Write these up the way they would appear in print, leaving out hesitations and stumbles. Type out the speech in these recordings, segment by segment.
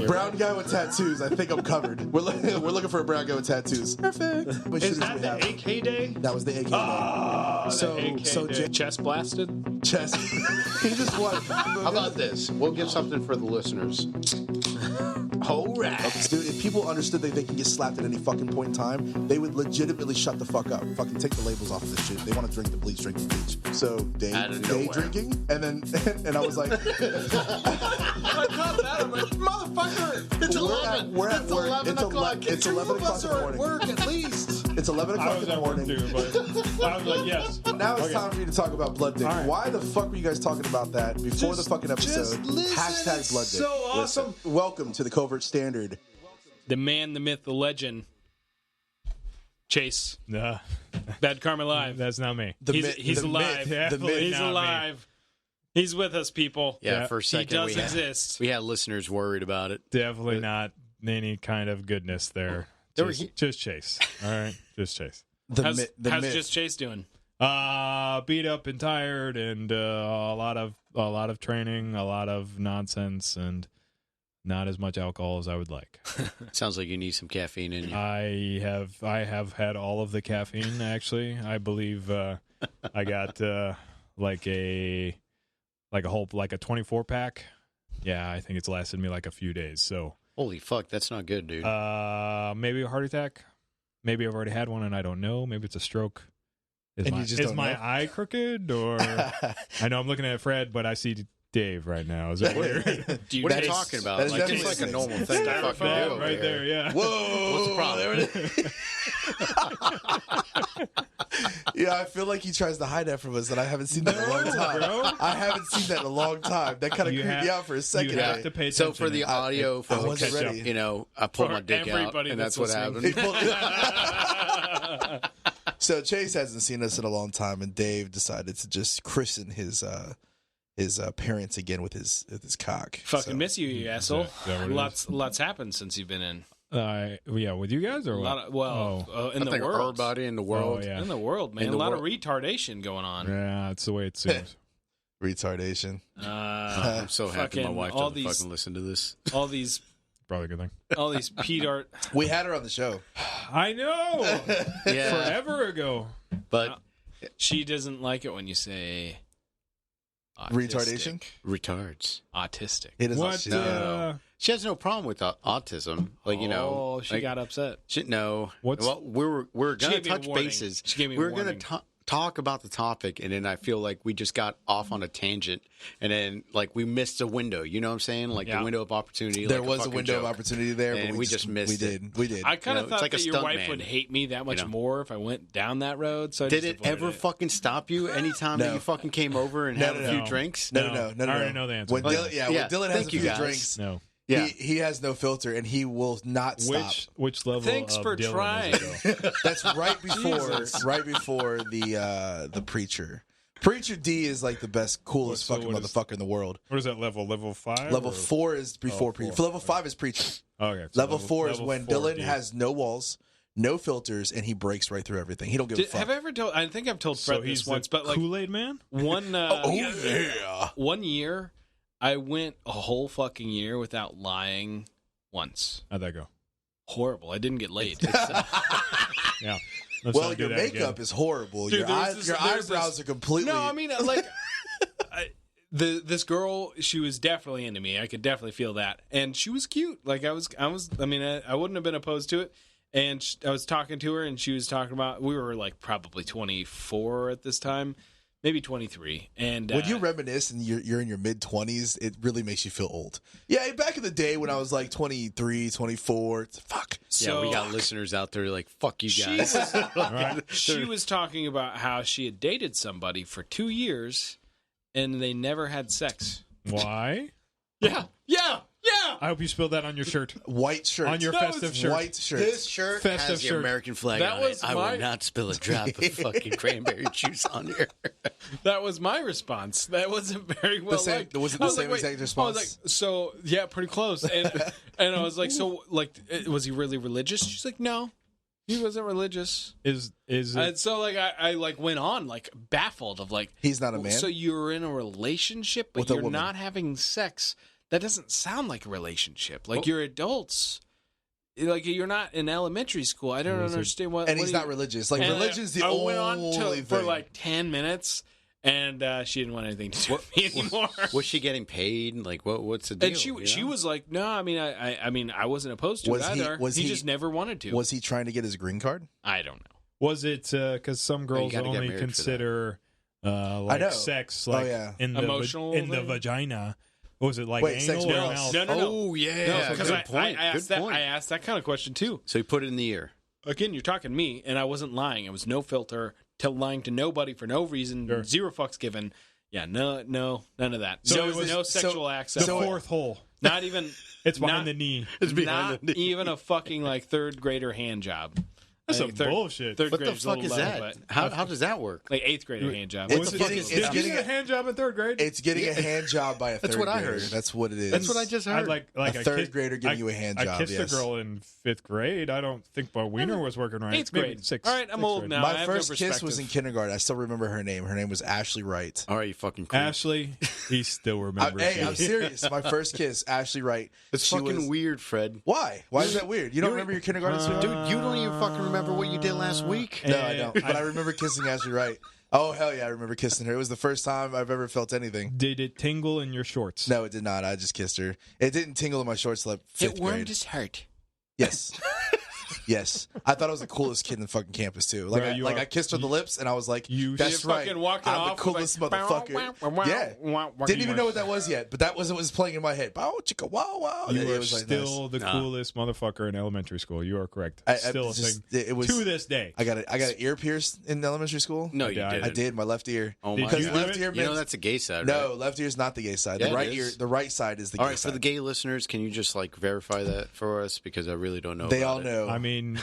Brown guy with tattoos. I think I'm covered. We're looking for a brown guy with tattoos. Perfect. What Is shooters that we the have? AK day? That was the AK day. So chest blasted. chest. He just what? How about this? We'll give something for the listeners. All right. Dude, if people understood that they can get slapped at any fucking point in time, they would legitimately shut the fuck up. Fucking take the labels off of this shit. They want to drink the bleach, drink the bleach. So day drinking, and I was like, I caught that. I'm like, motherfucker, it's 11. We're at It's work. 11 o'clock. It's 11 o'clock in the morning. Work at least. It's 11 I o'clock was in the at work morning. too, but I was like, yes. Now it's time for you to talk about blood dick. All right. Why the fuck were you guys talking about that before the fucking episode? listen. Hashtag blood dick. So awesome. Listen. Welcome to the Covert Standard. The man, the myth, the legend. Chase. Nah, Bad Karma Live. that's not me. He's alive. He's not me. alive. He's with us, people. Yeah, for a He second does exist. we had listeners worried about it. Definitely not any kind of goodness there. Just Chase. All right, just Chase. How's myth. Just Chase doing? Beat up and tired, and a lot of training, a lot of nonsense, and not as much alcohol as I would like. Sounds like you need some caffeine in you. I have had all of the caffeine. Actually, I believe I got like a 24 pack. Yeah, I think it's lasted me like a few days. So Holy fuck, that's not good, dude. maybe a heart attack. Maybe I've already had one and I don't know. Maybe it's a stroke. And you just don't my know? eye crooked? Or I know I'm looking at Fred, but I see Dave right now. Is it weird? What are you talking about? that is Like, it's definitely like a normal thing to fucking do. over right here. there, yeah. Whoa! What's the problem? There it is. Yeah, I feel like he tries to hide that from us, and I haven't seen that in a long time. bro. I haven't seen that in a long time. That kind of You creeped me have- out for a second. You have to pay attention. So for the man. audio, I folks, wasn't ready. you know, I pulled For my dick out, everybody and that's that's what listening. happened. So Chase hasn't seen us in a long time, and Dave decided to just christen his parents again with his cock. Fucking So- miss you, you asshole. Is that what it Lots happened since you've been in. Yeah, with you guys or A what? lot of, in I the think world. everybody in the world. Oh, yeah. In the world, man. In A the lot world. of retardation going on. Yeah, it's the way it seems. retardation. I'm so happy my Fucking wife all doesn't these- fucking listen to this. all these Probably a good thing. Pete art. We had her on the show. I know. Yeah, Forever ago. but She doesn't like it when you say Retardation? retards. Autistic. He doesn't. What? No. She has no problem with autism. Like, you know. Oh, she like, got upset. No. What's- Well, we're She going to gave me a touch warning. bases. She gave me a We're going warning. to talk about the topic, and then I feel like we just got off on a tangent, and then, like, we missed a window. You know what I'm saying? Like, Yeah. the window of opportunity. There like was a fucking window of joke. opportunity there, And but we just missed We it. did. We did. I kind of it's thought like a that your stunt wife man. would hate me that much You know? more if I went down that road. So I Did just it avoided ever fucking stop you anytime that No. you fucking came over and No, had no, a few no. drinks? No. I already know the answer. When Dillon, Yeah, when Dillon has thank a few you, guys. drinks, No. Yeah. he has no filter, and he will not stop. Which level? Thanks of for Dillon trying. is it, though? That's right before the preacher. Preacher D is like the best, coolest So fucking what is- motherfucker in the world. What is that level? Level 5? Level or? 4 is before preacher. 4. Level 5 is preacher. Okay. so Level 4 is level when 4 Dillon D. has no walls, no filters, and he breaks right through everything. He don't give a fuck. Have I ever told? I think I've told So Fred he's this once, but like Kool-Aid man? one. yeah. One year, I went a whole fucking year without lying once. How'd that go? Horrible. I didn't get laid. Yeah. Let's Well, not do your that makeup again. is horrible. Dude, your there's this- your there's eyebrows are completely. No, I mean, like, this girl, she was definitely into me. I could definitely feel that, and she was cute. Like, I mean, I wouldn't have been opposed to it. And I was talking to her, and she was talking about. We were like probably 24 at this time, maybe 23. And when you reminisce and you're in your mid-20s, it really makes you feel old. Yeah, back in the day when I was like 23, 24, fuck. so Yeah, we got listeners out there like, fuck you she guys. was, Right. she was talking about how she had dated somebody for 2 years, and they never had sex. Why? Yeah. I hope you spilled that on your shirt. White shirt. On your That festive was shirt. White shirt. This shirt Festive has the shirt. American flag That on was it. I my- would not spill a drop of fucking cranberry juice on here. That was my response. That wasn't very well same- liked. was it I the same wait. exact I was response? like, so yeah, pretty close. And I was like, so like, was he really religious? She's like, no, he wasn't religious. Is it, And so like, I like went on like baffled of like, He's not a man. so you're in a relationship, but With a you're woman. not having sex. that doesn't sound like a relationship. Like you're adults. Like you're not in elementary school. I don't understand what. And what he's not religious. Like religion's the I only went on thing. for like 10 minutes, and she didn't want anything to do with me anymore. Was she getting paid? Like what's the deal? And she was like, no, I mean, I wasn't opposed to it either. He just never wanted to. Was he trying to get his green card? I don't know. Was it because some girls only consider like sex like in the emotional in the vagina? Was it like anal or mouth? No. Oh yeah, because I asked that kind of question too. So you put it in the ear. Again, you're talking to me, and I wasn't lying. It was no filter, lying to nobody for no reason, zero fucks given. Yeah, no, none of that. So no sexual access. The fourth hole. Not even. It's behind the knee. It's behind the knee. Even a fucking like third grader hand job. That's some bullshit. What the fuck is that? How does that work? Like 8th grader hand job. It's getting a hand job in 3rd grade. It's getting a hand job by a third grader. That's what I heard. That's what it is. That's what I just heard. Like a third grader giving you a hand job. I kissed a girl in 5th grade. I don't think my wiener was working right. 8th grade. 6th. All right, I'm old now. My first kiss was in kindergarten. I still remember her name. Her name was Ashley Wright. All right, you fucking creep. Ashley, he still remembers. Hey, I'm serious. My first kiss, Ashley Wright. It's fucking weird, Fred. Why? Why is that weird? You don't remember your kindergarten sweetheart? Dude, you don't even fucking remember what you did last week? No, I don't. But I remember kissing Ashley Wright. Oh, hell yeah, I remember kissing her. It was the first time I've ever felt anything. Did it tingle in your shorts? No, it did not. I just kissed her. It didn't tingle in my shorts till 5th grade. It warmed his heart. Yes. Yes. I thought I was the coolest kid in the fucking campus, too. Like, I kissed her on the lips, and I was like, that's right. I'm the coolest motherfucker. Yeah. Didn't even know what that was yet, but that was what was playing in my head. Bow, chicka, wow, wow. You were still the coolest motherfucker in elementary school. You are correct. Still a thing. It was, to this day. I got an ear pierced in elementary school. No, you didn't. I did, my left ear. Oh, my because God. left ear You know that's the gay side, No, right? left ear is not the gay side. Yeah, the right side is the gay side. All right, for the gay listeners, can you just like verify that for us? Because I really don't know. They all know. I mean,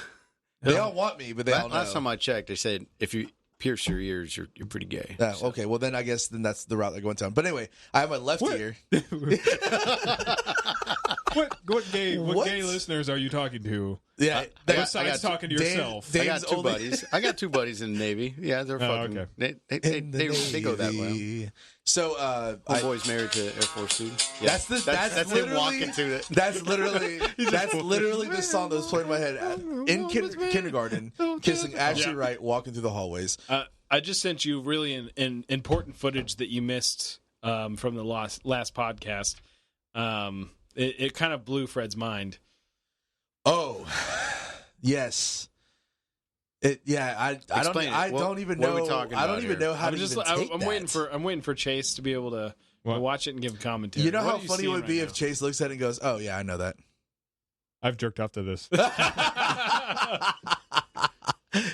they all want me, but they all know. Last time I checked, they said if you pierce your ears, you're pretty gay. Yeah, so. Okay, well then I guess that's the route they're going down. But anyway, I have my left ear. What gay listeners are you talking to? Yeah, besides talking to yourself. I got two buddies. I got 2 buddies in the Navy. Yeah, they're fucking. Okay. They go that way. So, boy's married to Air Force students. Yeah. That's him walking to it. That's literally the song that was playing in my head in kindergarten. Kissing Ashley Wright, walking through the hallways. I just sent you really important footage that you missed from the last podcast. It kind of blew Fred's mind. Oh, yes. I don't even know. I don't even know how to even take that. I'm waiting for Chase to be able to watch it and give commentary. You know how funny it would be if Chase looks at it and goes, "Oh yeah, I know that." I've jerked off to this.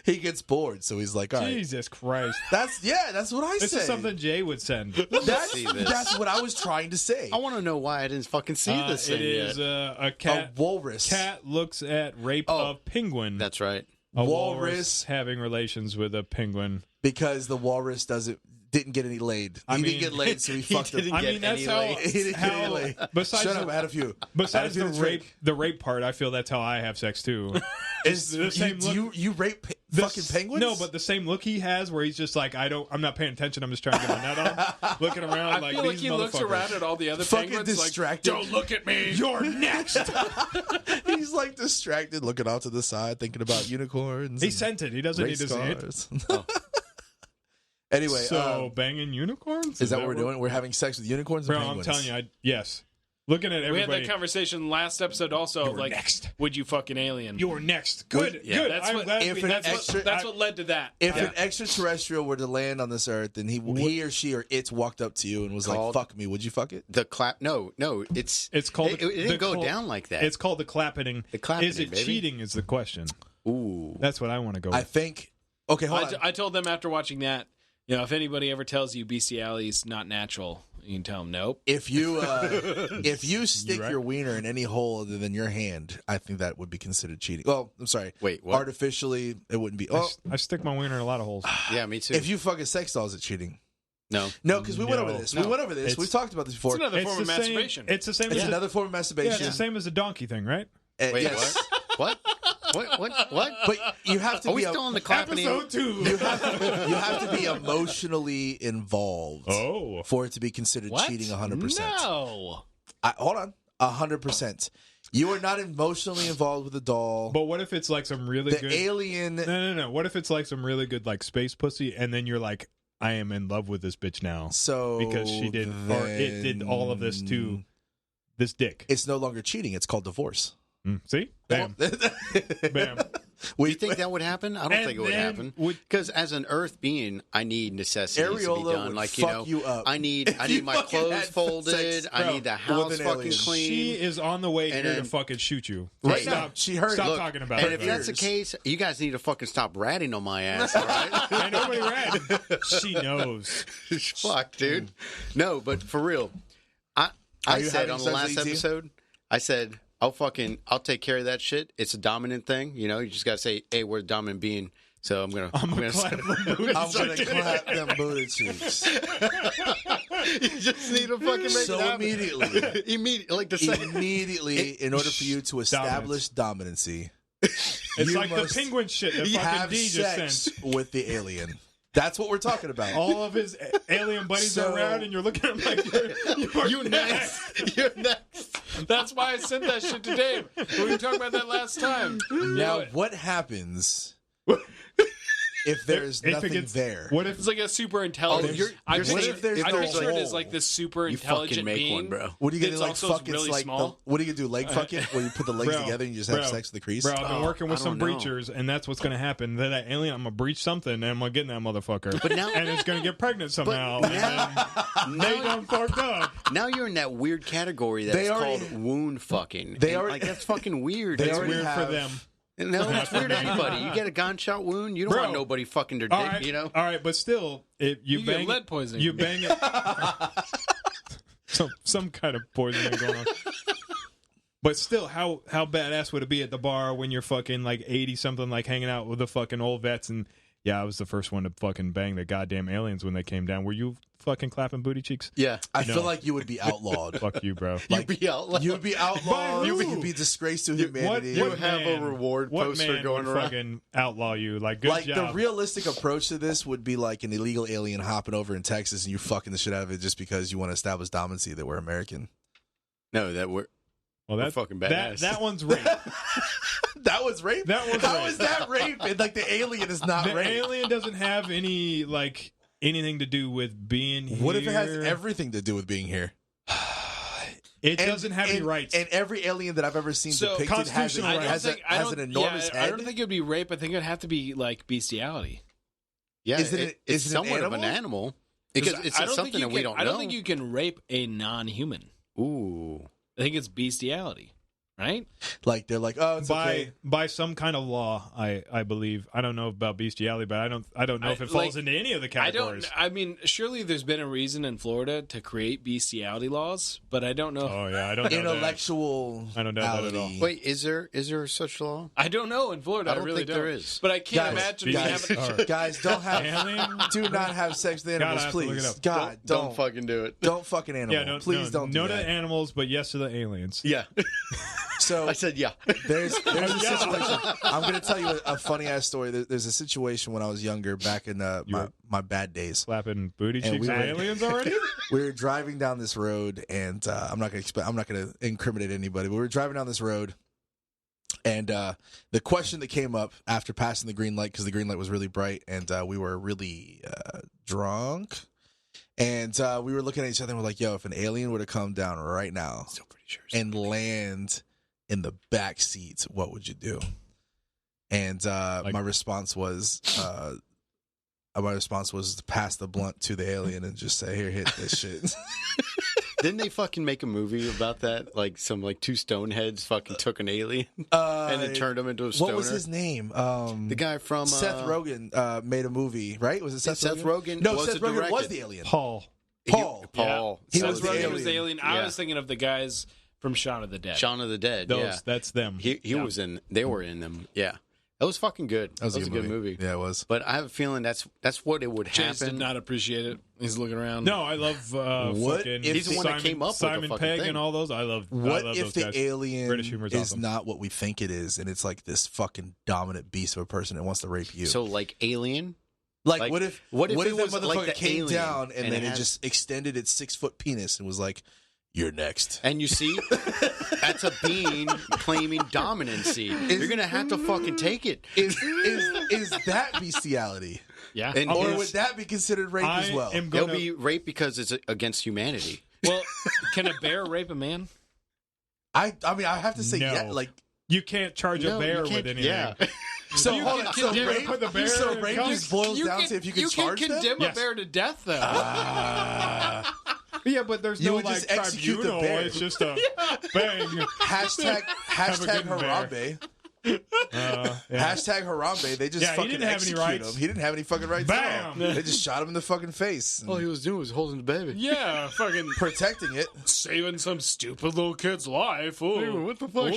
He gets bored, so he's like, "All right." Jesus Christ. That's what I say. This is something Jay would send. That's what I was trying to say. I want to know why I didn't fucking see this thing yet. It is a cat. A walrus. Cat looks at rape of penguin. That's right. A walrus having relations with a penguin. Because the walrus didn't get any laid. He didn't get laid, so he fucked him. I mean, that's how. He didn't get any laid. Shut up, I had a few. Besides the rape part, I feel that's how I have sex too. Is the same look. You rape fucking penguins? No, but the same look he has, where he's just like, I'm not paying attention. I'm just trying to get my nut on, looking around. I feel like he looks around at all the other fucking penguins, distracted. Like, don't look at me. You're next. He's like distracted, looking off to the side, thinking about unicorns. He sent it. He doesn't need to see it. Anyway, so banging unicorns? Is that what we're doing? We're having sex with unicorns and penguins. I'm telling you, yes. Looking at everybody. We had that conversation last episode also. You're next. Would you fucking alien? You're next. Good. Yeah. Good. That's what led to that. If an extraterrestrial were to land on this earth and he or she or it walked up to you and was like, "Fuck me," would you fuck it? No. It's called. It didn't go down like that. It's called the clappening. The clappening. Is it baby? Cheating? Is the question. Ooh, that's what I want to go with. I think. Okay, hold on. I told them after watching that, if anybody ever tells you bestiality is not natural, you can tell them nope. If you stick your wiener in any hole other than your hand, I think that would be considered cheating. Well, I'm sorry. Wait, what? Artificially, it wouldn't be. I stick my wiener in a lot of holes. Yeah, me too. If you fuck a sex doll, is it cheating? No, because we went over this. We went over this. We've talked about this before. It's another form of masturbation. It's the same. It's another form of masturbation. Yeah, it's the same as a donkey thing, right? Wait, yes. What? What? But you have to. Are we still on the clapping? Episode 2. You have to be emotionally involved. Oh, for it to be considered cheating 100%. No. Hold on. 100%. You are not emotionally involved with the doll. But what if it's like some really good alien? No. What if it's like some really good like space pussy, and then you're like, I am in love with this bitch now. So because she did, or it did all of this to this dick. It's no longer cheating. It's called divorce. See? Bam. Bam. Do you think that would happen? I don't think it would happen. Because as an Earth being, I need necessities to be done. Like, you up. I need my clothes folded. I need the house fucking clean. She is on the way here to fucking shoot you. Right now. Stop talking about it. But if that's the case, you guys need to fucking stop ratting on my ass, all right? I nobody rat. She knows. Fuck, dude. No, but for real, I said on the last episode, I said, I'll take care of that shit. It's a dominant thing, you know. You just gotta say, "Hey, we're a dominant being." So I'm gonna clap them booty cheeks. You just need to fucking make so it happen. Immediately, in order for you to establish dominancy, it's like the penguin shit that fucking D just sent with the alien. That's what we're talking about. All of his alien buddies are around, and you're looking at him like, you're next. You're next. That's why I sent that shit to Dave. We were talking about that last time. Now, what happens if there's nothing there? What if it's like a super intelligent? I picture it as like this super intelligent being. One, bro. What are you gonna do? Like fuck? Really it's like small? What are you gonna do? Leg fuck it? Where you put the legs together and you just have sex with the crease? Bro, I've been working with some breachers, and that's what's gonna happen. Then that alien, I'm gonna breach something, and I'm gonna get in that motherfucker. But now, and it's gonna get pregnant somehow. And they done fucked up. Now you're in that weird category that's called wound fucking. Like that's fucking weird. It's weird for them. No, it's weird to anybody. You get a gunshot wound, you don't want nobody fucking their dick, you know? All right, but still, if you bang get lead poisoning. You bang it. some kind of poisoning going on. But still, how badass would it be at the bar when you're fucking like 80-something, like hanging out with the fucking old vets and, yeah, I was the first one to fucking bang the goddamn aliens when they came down. Were you fucking clapping booty cheeks? Yeah. I feel like you would be outlawed. Fuck you, bro. Like, you'd be outlawed. You'd be outlawed. You'd be disgraced to humanity. You have a reward poster going around. Fucking outlaw you. Like, good job. The realistic approach to this would be like an illegal alien hopping over in Texas and you fucking the shit out of it just because you want to establish dominancy that we're American. No, that we're fucking badass. That one's rape. That was rape? How is that rape? Like the alien is not rape. The alien doesn't have any like anything to do with being here. What if it has everything to do with being here? It doesn't have any rights. And every alien that I've ever seen depicted has an enormous head. I don't think it would be rape. I think it would have to be like bestiality. Yeah, it's somewhat of an animal. Because it's something that we don't know. I don't think you can rape a non-human. Ooh. I think it's bestiality. Right? Like they're like, oh, it's okay. By some kind of law, I believe. I don't know about bestiality, but I don't know if it falls into any of the categories. I mean, surely there's been a reason in Florida to create bestiality laws, but I don't know. Oh yeah, I don't know intellectual. I don't know that at all. Wait, is there such law? I don't know in Florida. I really think there is. But I can't imagine guys do not have sex with animals, please. God, don't fucking do it. Don't fucking animal. Yeah, please don't. No to animals, but yes to the aliens. Yeah. So I said, yeah. There's a situation. I'm going to tell you a funny ass story. There's a situation when I was younger, back in my bad days. Slapping booty cheeks at aliens already. We were driving down this road, and I'm not going to incriminate anybody. But we were driving down this road, and the question that came up after passing the green light, because the green light was really bright, and we were really drunk, and we were looking at each other, and we're like, "Yo, if an alien were to come down right now and land in the back seats, what would you do?" And my response was to pass the blunt to the alien and just say, "Here, hit this shit." Didn't they fucking make a movie about that? Like some two stoneheads fucking took an alien and then turned him into a stoner. What was his name? The guy from Seth Rogen made a movie, right? Was it Seth Rogen? No, Seth Rogen was the alien. Paul. Yeah. He was the alien. I was thinking of the guys from Shaun of the Dead. Shaun of the Dead. That's them. He was in. They were in them. Yeah. That was fucking good. That was a good movie. Yeah, it was. But I have a feeling that's what it would happen. Chase did not appreciate it. He's looking around. No, I love fucking. He's the one that came up with Simon the Pegg thing. and all those. I love. What if those the guys. Alien British humor is awesome. not what we think it is, and it's like this fucking dominant beast of a person that wants to rape you? So like Alien. Like what if it was that motherfucker like came alien down and then it just extended its 6-foot penis and was like, You're next. And you see, that's a being claiming dominancy. You're going to have to fucking take it. Is that bestiality? Yeah. Or would that be considered rape as well? It'll be rape because it's against humanity. Well, can a bear rape a man? I mean, I have to say, yeah, like you can't charge a bear with anything. Yeah. So rape just boils down to if you can charge them? You can condemn a bear to death, though. Yeah, but there's no like just execute tribunal. The bear. It's just a bang. Hashtag Harambe. Hashtag Harambe. They just fucking execute him. He didn't have any fucking rights at all. They just shot him in the fucking face. All he was doing was holding the baby. Yeah, fucking protecting it, saving some stupid little kid's life. Oh, what the fuck?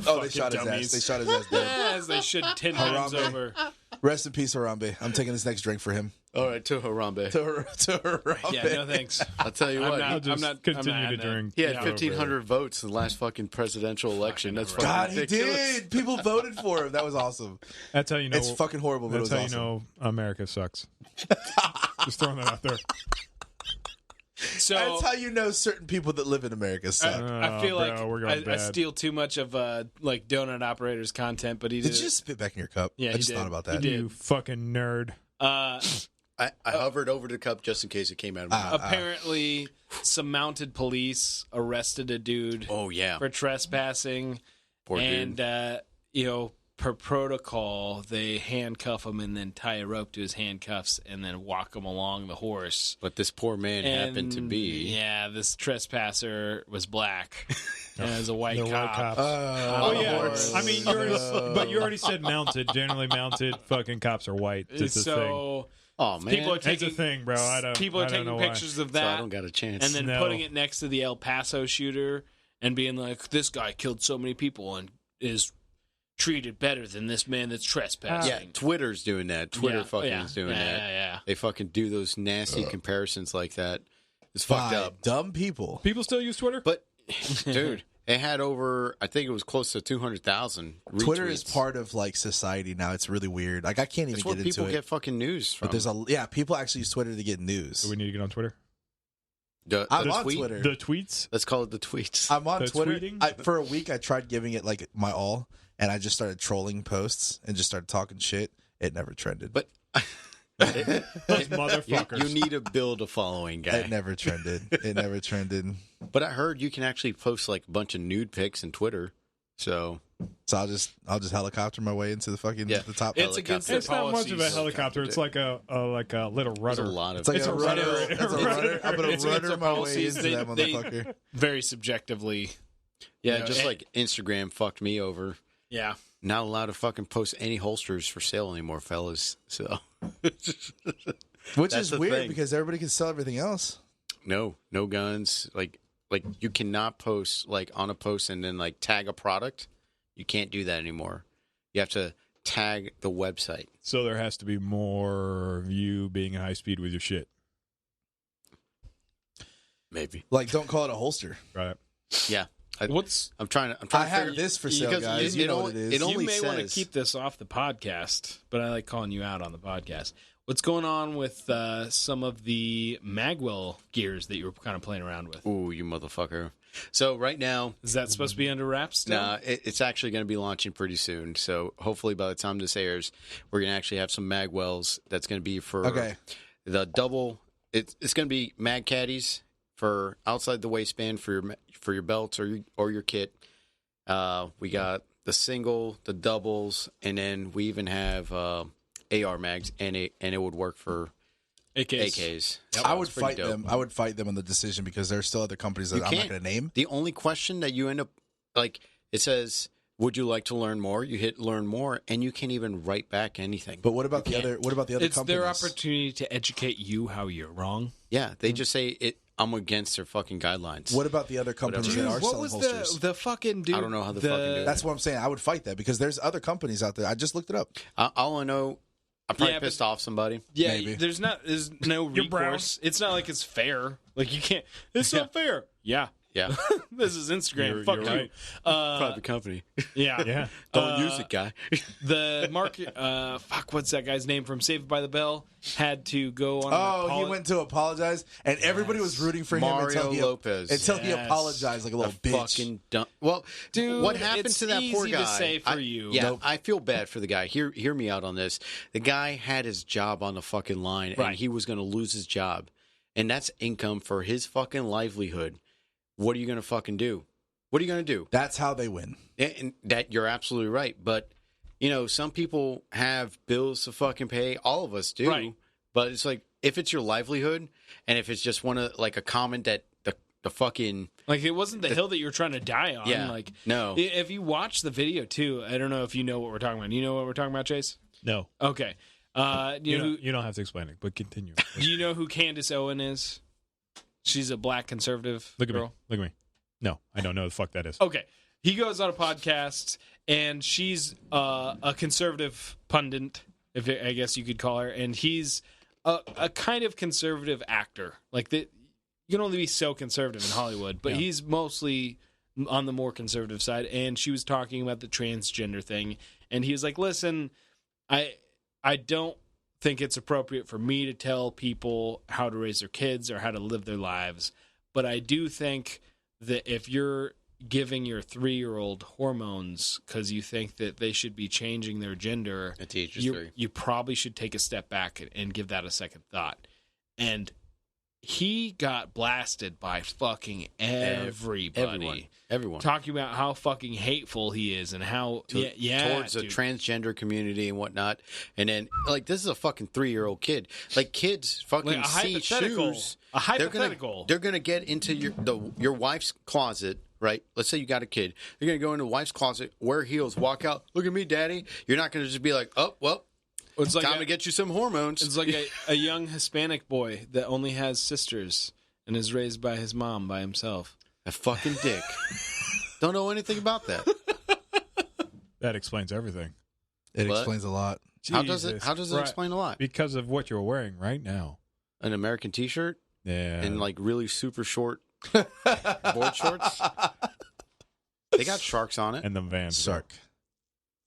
Oh, they shot his ass. They shot his ass dead. As they should 10 times over. Rest in peace, Harambe. I'm taking this next drink for him. All right, to Harambe. To Harambe. Yeah, no thanks. I'll tell you what. I'm not continue to drink. He had 1,500 votes in the last fucking presidential election. That's fucking God, ridiculous. he did. People voted for him. That was awesome. That's how you know. It's fucking horrible, but it was awesome. That's how you know America sucks. Just throwing that out there. So that's how you know certain people that live in America suck. I feel like I steal too much of like donut operators content, but did you just spit back in your cup? Yeah, I just thought about that. You fucking nerd. I hovered over the cup just in case it came out of my mouth. Apparently, some mounted police arrested a dude. Oh yeah, for trespassing. Poor dude. And per protocol, they handcuff him and then tie a rope to his handcuffs and then walk him along the horse. But this poor man happened to be... Yeah, this trespasser was black. And it was a white cop. I mean, you already said mounted. Generally mounted fucking cops are white. It's a thing. Oh, man. It's a thing, bro. People are taking pictures of that. So I don't got a chance. And then putting it next to the El Paso shooter and being like, this guy killed so many people and is... treated better than this man that's trespassing. Yeah, Twitter's doing that. Twitter is doing that. Yeah. They fucking do those nasty comparisons like that. It's fucked up. Dumb people. People still use Twitter? But, dude, it had over, I think it was close to 200,000 retweets. Twitter is part of, like, society now. It's really weird. Like, I can't even get into it. That's where people get fucking news from. But people actually use Twitter to get news. So we need to get on Twitter? I'm on Twitter. The tweets? Let's call it the tweets. I'm on Twitter. For a week, I tried giving it, like, my all. And I just started trolling posts and just started talking shit. It never trended. But those motherfuckers. You need to build a following, guy. It never trended. But I heard you can actually post like a bunch of nude pics in Twitter. So I'll just helicopter my way into the fucking the top. It's against their It's not much of a helicopter. It's like a little rudder. There's a lot of it's like a rudder. It's a rudder. I'm gonna rudder my way into that motherfucker. Very subjectively. Yeah, just like Instagram fucked me over. Yeah. Not allowed to fucking post any holsters for sale anymore, fellas. So, which is weird because everybody can sell everything else. No guns. Like you cannot post like on a post and then like tag a product. You can't do that anymore. You have to tag the website. So there has to be more of you being high speed with your shit. Maybe. Like, don't call it a holster. Right. Yeah. I'm trying to have this for sale, guys. You know what it is. You may want to keep this off the podcast, but I like calling you out on the podcast. What's going on with some of the Magwell gears that you were kind of playing around with? Ooh, you motherfucker. So right now... Is that supposed to be under wraps still? Nah, it's actually going to be launching pretty soon. So hopefully by the time this airs, we're going to actually have some Magwells that's going to be for the double... It's going to be mag caddies for outside the waistband for your belts or your kit. We got the single, the doubles, and then we even have AR mags, and it would work for AKs. Yep. I would fight them. I would fight them on the decision because there's still other companies that I'm not going to name. The only question that you end up like it says, "Would you like to learn more?" You hit learn more, and you can't even write back anything. But what about the other? What about the other it's companies? It's their opportunity to educate you how you're wrong. Yeah, they just say it. I'm against their fucking guidelines. What about the other companies that are selling holsters? What was the fucking dude? I don't know how the fucking do it. That's what I'm saying. I would fight that because there's other companies out there. I just looked it up. All I know, I probably pissed off somebody. Yeah, maybe. There's no recourse. It's not like it's fair. Like you can't. It's not fair. Yeah. Yeah. This is Instagram. Fuck you're you. right. Private company. Yeah. Don't use it, guy. The market, what's that guy's name from Saved by the Bell? Had to go on. He went to apologize, and everybody was rooting for Mario him until he apologized like a little bitch. Fucking dumb. Well, dude, what happened to that poor guy? To say for you. Yeah, I feel bad for the guy. Hear me out on this. The guy had his job on the fucking line, and he was going to lose his job, and that's income for his fucking livelihood. What are you going to fucking do? What are you going to do? That's how they win. And that you're absolutely right, but. You know, some people have bills to fucking pay. All of us do. Right. But it's like, if it's your livelihood, and if it's just a comment that the fucking... Like, it wasn't the hill that you were trying to die on. Yeah, like, no. If you watch the video, too, I don't know if you know what we're talking about. You know what we're talking about, Chase? No. Okay. You don't have to explain it, but continue. Do you know who Candace Owen is? She's a black conservative girl. Look at me. No, I don't know who the fuck that is. Okay. He goes on a podcast, and she's a conservative pundit, I guess you could call her, and he's a kind of conservative actor. Like, you can only be so conservative in Hollywood, but he's mostly on the more conservative side. And she was talking about the transgender thing, and he was like, "Listen, I don't think it's appropriate for me to tell people how to raise their kids or how to live their lives, but I do think that if you're giving your 3-year-old hormones because you think that they should be changing their gender, you probably should take a step back and give that a second thought." And he got blasted by fucking everybody. Everyone. Talking about how fucking hateful he is and how... towards the transgender community and whatnot. And then, like, this is a fucking 3-year-old kid. Like, kids fucking see shoes. A hypothetical. They're gonna get into your wife's closet, right? Let's say you got a kid. They're going to go into wife's closet, wear heels, walk out, "Look at me, daddy." You're not going to just be like, "Oh, well, it's like time to get you some hormones." It's like a young Hispanic boy that only has sisters and is raised by his mom by himself. A fucking dick. Don't know anything about that. That explains everything. It explains a lot. How does it explain a lot? Because of what you're wearing right now. An American t-shirt? Yeah. And like really super short board shorts? They got sharks on it. And the Vans.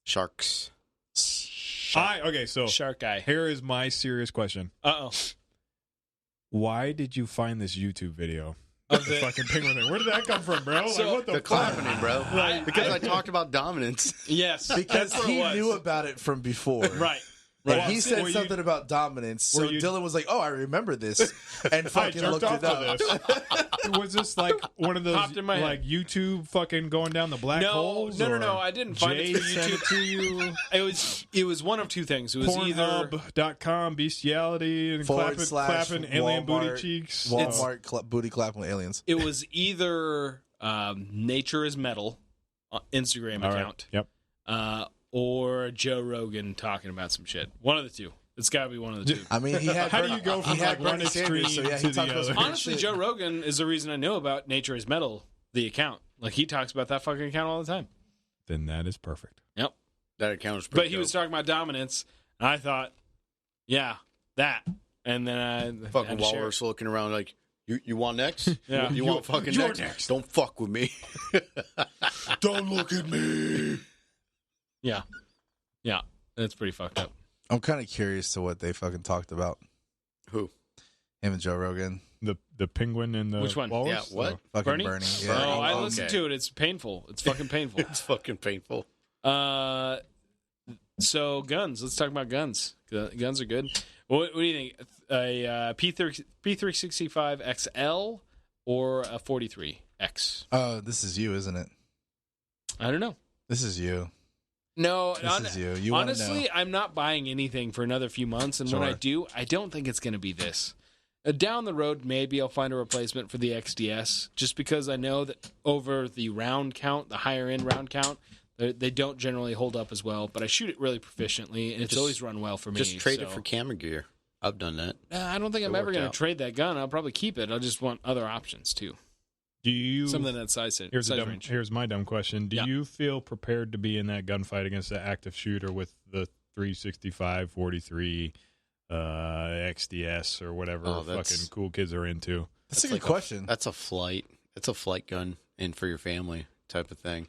Sharks. So Shark guy. Here is my serious question. Uh-oh. Why did you find this YouTube video of the fucking penguin thing? Where did that come from, bro? So, like, what the clapping, bro. Because I talked about dominance. Yes. Because he knew about it from before. Right. And he said something about dominance, so Dillon was like, "Oh, I remember this," and fucking looked it up. Was this like one of those like YouTube fucking going down the black holes? No. I didn't find it through YouTube. To you. It was one of two things. It was Pornhub.com bestiality and clapping alien booty cheeks. Walmart booty clapping with aliens. It was either Nature is Metal Instagram account. Yep. Or Joe Rogan talking about some shit. One of the two. It's got to be one of the two. I mean, how do you go from like one extreme to the other? Honestly, Joe Rogan is the reason I know about Nature is Metal, the account. Like, he talks about that fucking account all the time. Then that is perfect. Yep. That account is pretty But he was talking about dominance, and I thought, yeah, that. And then I fucking walrus looking around like, you want next? Yeah. You want fucking next? Don't fuck with me. Don't look at me. Yeah, that's pretty fucked up. I'm kind of curious to what they fucking talked about. Who? Him and Joe Rogan. The penguin and the Which one? walrus? Yeah, what? Fucking Bernie. Yeah. Oh, I listened to it. It's painful. It's fucking painful. It's fucking painful. So guns. Let's talk about guns. Guns are good. What do you think? A P365 XL or a 43X? Oh, this is you, isn't it? I don't know. This is you. No, this is you. Honestly, I'm not buying anything for another few months, and when I do, I don't think it's going to be this. Down the road, maybe I'll find a replacement for the XDS, just because I know that over the round count, the higher end round count, they don't generally hold up as well. But I shoot it really proficiently, and it's always run well for me. Just trade it for camera gear. I've done that. I don't think I'm ever going to trade that gun. I'll probably keep it. I just want other options too. Do you something that size range? Here's my dumb question. Do you feel prepared to be in that gunfight against the active shooter with the 365, 43, XDS or whatever fucking cool kids are into? That's a good question. That's a flight. It's a flight gun and for your family type of thing.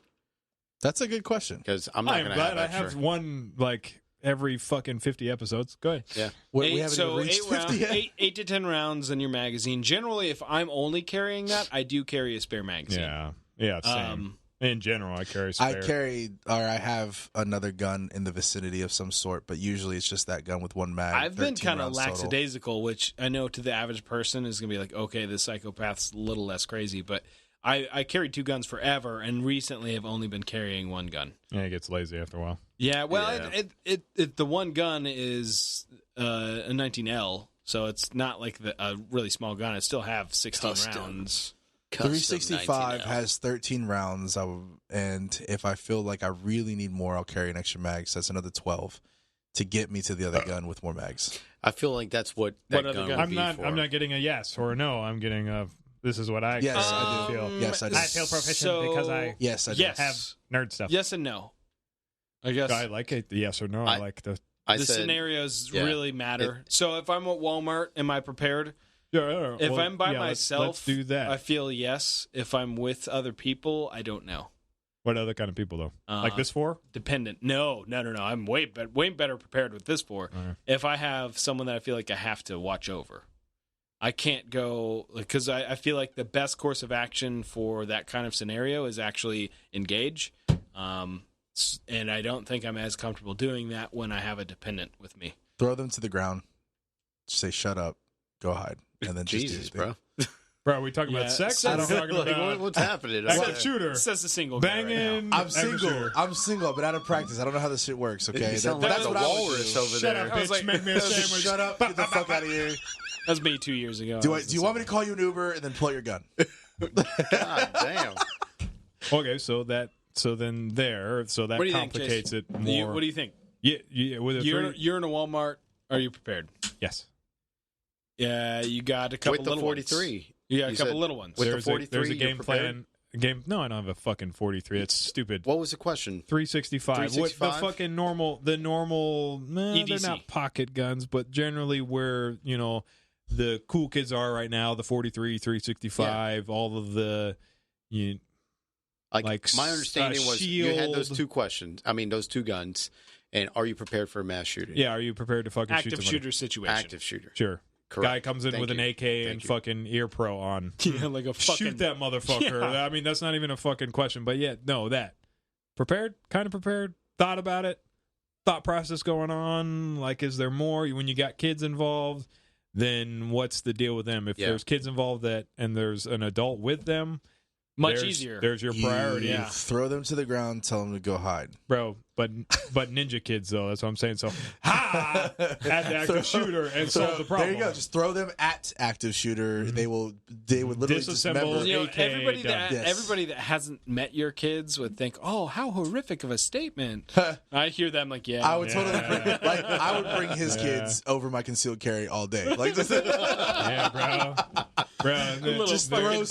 That's a good question. Because I'm not going to have I have one like every fucking 50 episodes. Go ahead. Yeah. We haven't even reached 50 yet. 8 to 10 rounds in your magazine. Generally, if I'm only carrying that, I do carry a spare magazine. Yeah, same. In general, I carry a spare. I have another gun in the vicinity of some sort, but usually it's just that gun with one mag. I've been kind of lackadaisical, which I know to the average person is going to be like, okay, this psychopath's a little less crazy, but I carried 2 guns forever, and recently have only been carrying 1 gun. Yeah, it gets lazy after a while. Yeah, well, the one gun is a 19L, so it's not like a really small gun. I still have 16 rounds. 365 has 13 rounds, and if I feel like I really need more, I'll carry an extra mag. So that's another 12 to get me to the other gun with more mags. I feel like that's what that gun would be for. I'm not getting a yes or a no. I'm getting a. This is what I. Yes, I do. Feel. Yes, I do. I feel proficient because I. Yes, I do. Have nerd stuff. Yes and no. I guess I like it. The yes or no. I like the. The scenarios really matter. So if I'm at Walmart, am I prepared? Yeah. If I'm by myself, let's do that. I feel yes. If I'm with other people, I don't know. What other kind of people though? Like this 4? Dependent. No. I'm way better prepared with this 4. Okay. If I have someone that I feel like I have to watch over, I can't go because I feel like the best course of action for that kind of scenario is actually engage. And I don't think I'm as comfortable doing that when I have a dependent with me. Throw them to the ground. Just say, shut up. Go hide. And then Jesus, bro. Bro, are we talking about sex? Or are we talking about what's happening? Active shooter. It says the single banging. Right I'm single. I'm single. I've been out of practice. I don't know how this shit works, okay? You sound like a walrus over there. Shut up, bitch. Make me a sandwich. Shut up. Get the fuck out of here. That's me 2 years ago. Do you want me to call you an Uber and then pull out your gun? God damn. Okay, so that complicates it more. What do you think? Yeah. With you're in a Walmart. Are you prepared? Yes. Yeah, you got a couple with the little 43. Ones. You got a couple little ones. With the 43, there's a game plan. No, I don't have a fucking 43. It's stupid. What was the question? 365. What the fucking normal? The normal. EDC. They're not pocket guns, but generally where the cool kids are right now. The 43, 365, all of the. Like my understanding was you had those 2 questions. I mean, those 2 guns. And are you prepared for a mass shooting? Yeah, are you prepared to fucking shoot active shooter situation? Active shooter. Sure. Correct. Guy comes in with an AK and fucking ear pro on. Yeah, like a fucking... Shoot that motherfucker. Yeah. I mean, that's not even a fucking question. But yeah, no, that. Prepared? Kind of prepared? Thought about it? Thought process going on? Like, is there more? When you got kids involved, then what's the deal with them? If there's kids involved and there's an adult with them... Much easier. There's your priority. You throw them to the ground, tell them to go hide. Bro, but ninja kids, though. That's what I'm saying. So, add the active shooter and solve the problem. There you go. Just throw them at active shooter. Mm-hmm. They would literally disassemble. Everybody that hasn't met your kids would think, oh, how horrific of a statement. I hear them like, yeah. I would totally I would bring his kids over my concealed carry all day. Like, yeah, bro. Just throw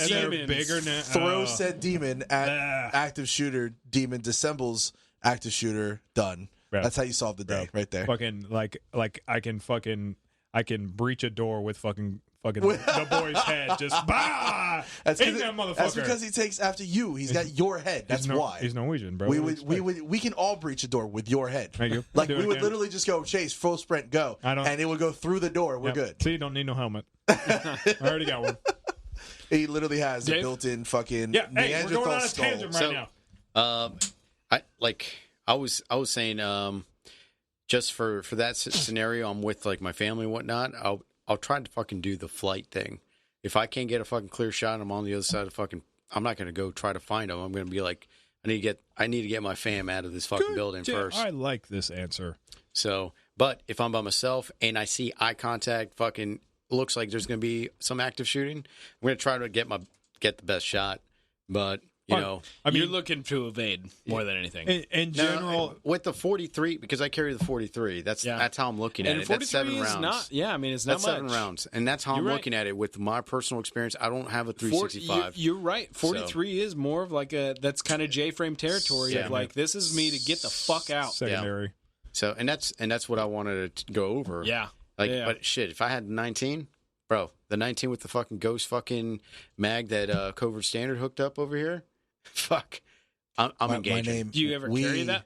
said demon at active shooter. Demon dissembles active shooter. Done. Bro. That's how you solve the day, right there. Fucking like I can breach a door with fucking the boy's head. Just bah! That's that motherfucker. That's because he takes after you. He's got your head. That's why. He's Norwegian, bro. We can all breach a door with your head. Thank you. Like we would literally just go chase, full sprint, go, and it would go through the door. We're good. See, you don't need no helmet. I already got one. He literally has a built-in fucking Neanderthal we're going on a skull. tangent right now. I was saying, just for that scenario, I'm with like my family and whatnot. I'll try to fucking do the flight thing. If I can't get a fucking clear shot, I'm on the other side of fucking. I'm not gonna go try to find them. I'm gonna be like, I need to get my fam out of this fucking building first. I like this answer. So, but if I'm by myself and I see eye contact, fucking looks like there's gonna be some active shooting, I'm gonna try to get the best shot. But I mean, you're looking to evade more than anything. In general, with the 43, because I carry the 43. That's how I'm looking at it. That's 7 rounds. It's not much. 7 rounds, and that's how I'm looking at it. With my personal experience, I don't have a 365. You're right. 43 is more of like that's kind of J-frame territory of like, this is me to get the fuck out. Secondary. Yeah. So and that's what I wanted to go over. Yeah. But shit, if I had 19, Bro, the 19 with the fucking ghost fucking mag that Covert Standard hooked up over here. Fuck. I'm engaging. Do you ever carry that?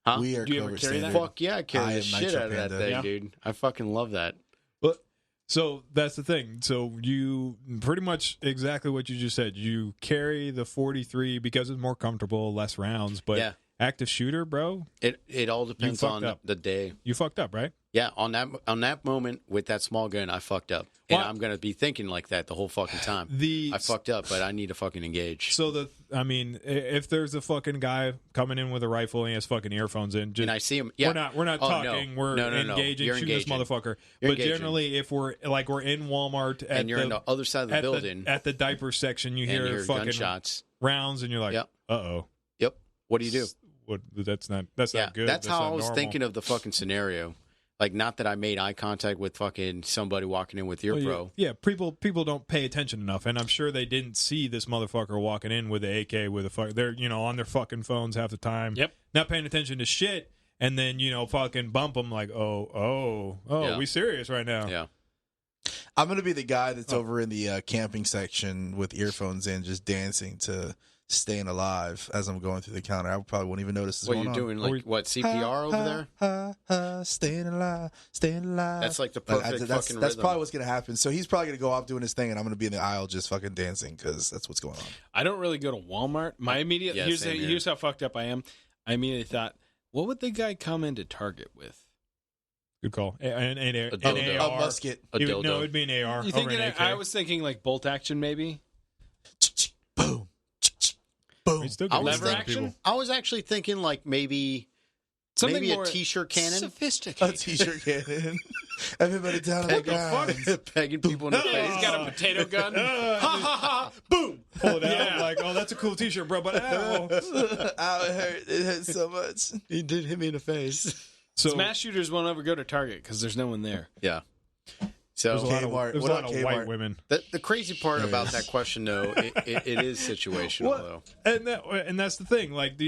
Huh? We are Do you ever Covert carry that? Standard. Fuck yeah, I carry the shit out of that thing, dude. I fucking love that. But so that's the thing. So you pretty much exactly what you just said. You carry the 43 because it's more comfortable, less rounds. But active shooter, bro. It all depends on the day. You fucked up, right? Yeah, on that moment with that small gun, I fucked up. And I'm going to be thinking like that the whole fucking time. I fucked up, but I need to fucking engage. So if there's a fucking guy coming in with a rifle and he has fucking earphones in, and I see him, we're not talking. No. We're engaging, shooting this motherfucker. But generally, if we're in Walmart and you're on the other side of the building at the diaper section, you hear fucking gunshots, rounds, and you're like, uh-oh. Yep. What do you do? That's not good. That's how I was thinking of the fucking scenario. Like, not that I made eye contact with fucking somebody walking in with ear pro. Yeah, people don't pay attention enough, and I'm sure they didn't see this motherfucker walking in with the AK with a fuck. They're on their fucking phones half the time. Yep, not paying attention to shit, and then fucking bump them like, we serious right now? Yeah, I'm gonna be the guy that's over in the camping section with earphones in, just dancing to Staying Alive as I'm going through the counter. I probably won't even notice this. What you're doing, like what CPR over there? Staying alive, staying alive. That's like the perfect that's rhythm. probably what's gonna happen. So he's probably gonna go off doing his thing, and I'm gonna be in the aisle just fucking dancing because that's what's going on. I don't really go to Walmart. My immediate here's how fucked up I am. I immediately thought, what would the guy come into Target with? Good call. An AR, a musket. No, it'd be an AR. You think I was thinking like bolt action, maybe. Boom. Boom. Lever action? I was actually thinking like maybe a t-shirt cannon. Sophisticated. A t-shirt cannon. Everybody down on the ground. Pegging people in the face. He's got a potato gun. Ha ha ha. Boom. Pull it out like, oh, that's a cool t-shirt, bro, but ow. Ow, it hurt. It hurt so much. He did hit me in the face. So Smash shooters won't ever go to Target because there's no one there. Yeah. So there's a lot of white women. The crazy part about that question, though, it is situational, though. And that's the thing. Like, do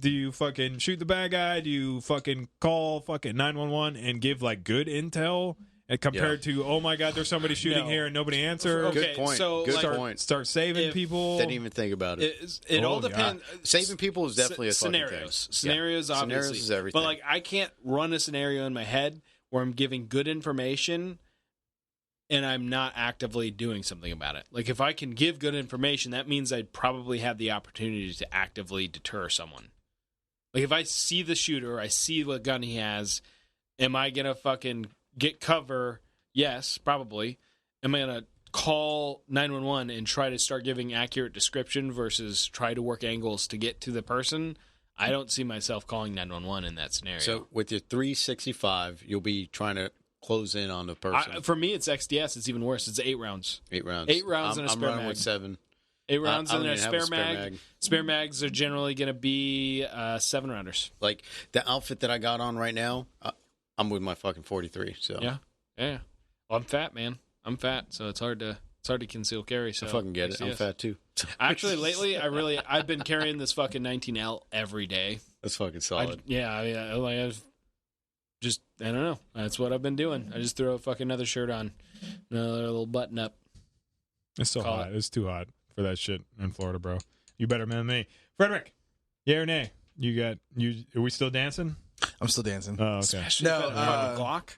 you fucking shoot the bad guy? Do you fucking call fucking 911 and give like good intel? And compared to, oh my God, there's somebody shooting here and nobody answers. Okay, good point. So good point. Start saving people. Didn't even think about it. It all depends. Saving people is definitely a scenarios. Fucking thing. Scenarios, obviously. Scenarios is everything. But like, I can't run a scenario in my head where I'm giving good information and I'm not actively doing something about it. Like, if I can give good information, that means I'd probably have the opportunity to actively deter someone. Like, if I see the shooter, I see what gun he has, am I going to fucking get cover? Yes, probably. Am I going to call 911 and try to start giving accurate description versus try to work angles to get to the person? I don't see myself calling 911 in that scenario. So, with your 365, you'll be trying to close in on the person. For me, it's XDS. It's even worse. It's 8 rounds. 8 rounds. 8 rounds and a spare mag. I'm running with 7. 8 rounds and a spare mag. Spare mags are generally going to be 7-rounders. Like the outfit that I got on right now, I'm with my fucking 43. So yeah. Well, I'm fat, man. I'm fat, so it's hard to conceal carry. So I fucking get it. I'm fat too. Actually, lately, I've been carrying this fucking 19L every day. That's fucking solid. I don't know. That's what I've been doing. I just throw a fucking another shirt on, another little button up. It's so hot. It's too hot for that shit in Florida, bro. You better than me. Frederick, yeah or nay? Are we still dancing? I'm still dancing. Oh, okay. Especially with a Glock.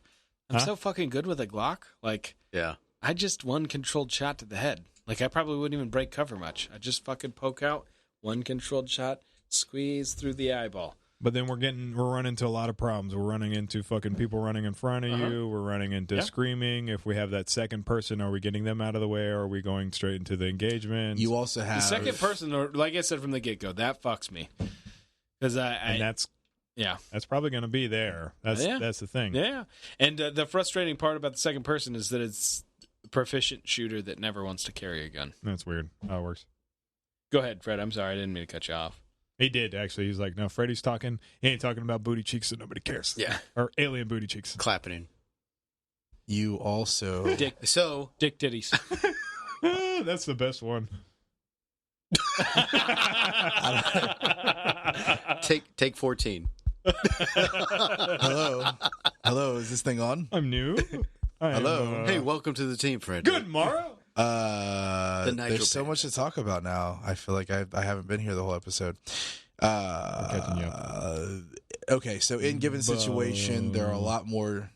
I'm so fucking good with a Glock. Like, yeah. I just one controlled shot to the head. Like, I probably wouldn't even break cover much. I just fucking poke out, one controlled shot, squeeze through the eyeball. But then we're running into a lot of problems. We're running into fucking people running in front of you. We're running into screaming. If we have that second person, are we getting them out of the way, or are we going straight into the engagement? You also have the second person, or like I said from the get go, that fucks me. Because that's probably going to be there. That's the thing. Yeah, and the frustrating part about the second person is that it's a proficient shooter that never wants to carry a gun. That's weird how it works. Go ahead, Fred. I'm sorry, I didn't mean to cut you off. He did, actually. He's like, no, Freddy's talking. He ain't talking about booty cheeks, so nobody cares. Yeah. Or alien booty cheeks. Clappening. You also... Dick titties. That's the best one. Take 14. Hello, is this thing on? I'm new. Hello. Hey, welcome to the team, Fred. Good morrow. There's so much to talk about now. I feel like I haven't been here the whole episode. Catching you up. Okay, so in given situation, there are a lot more.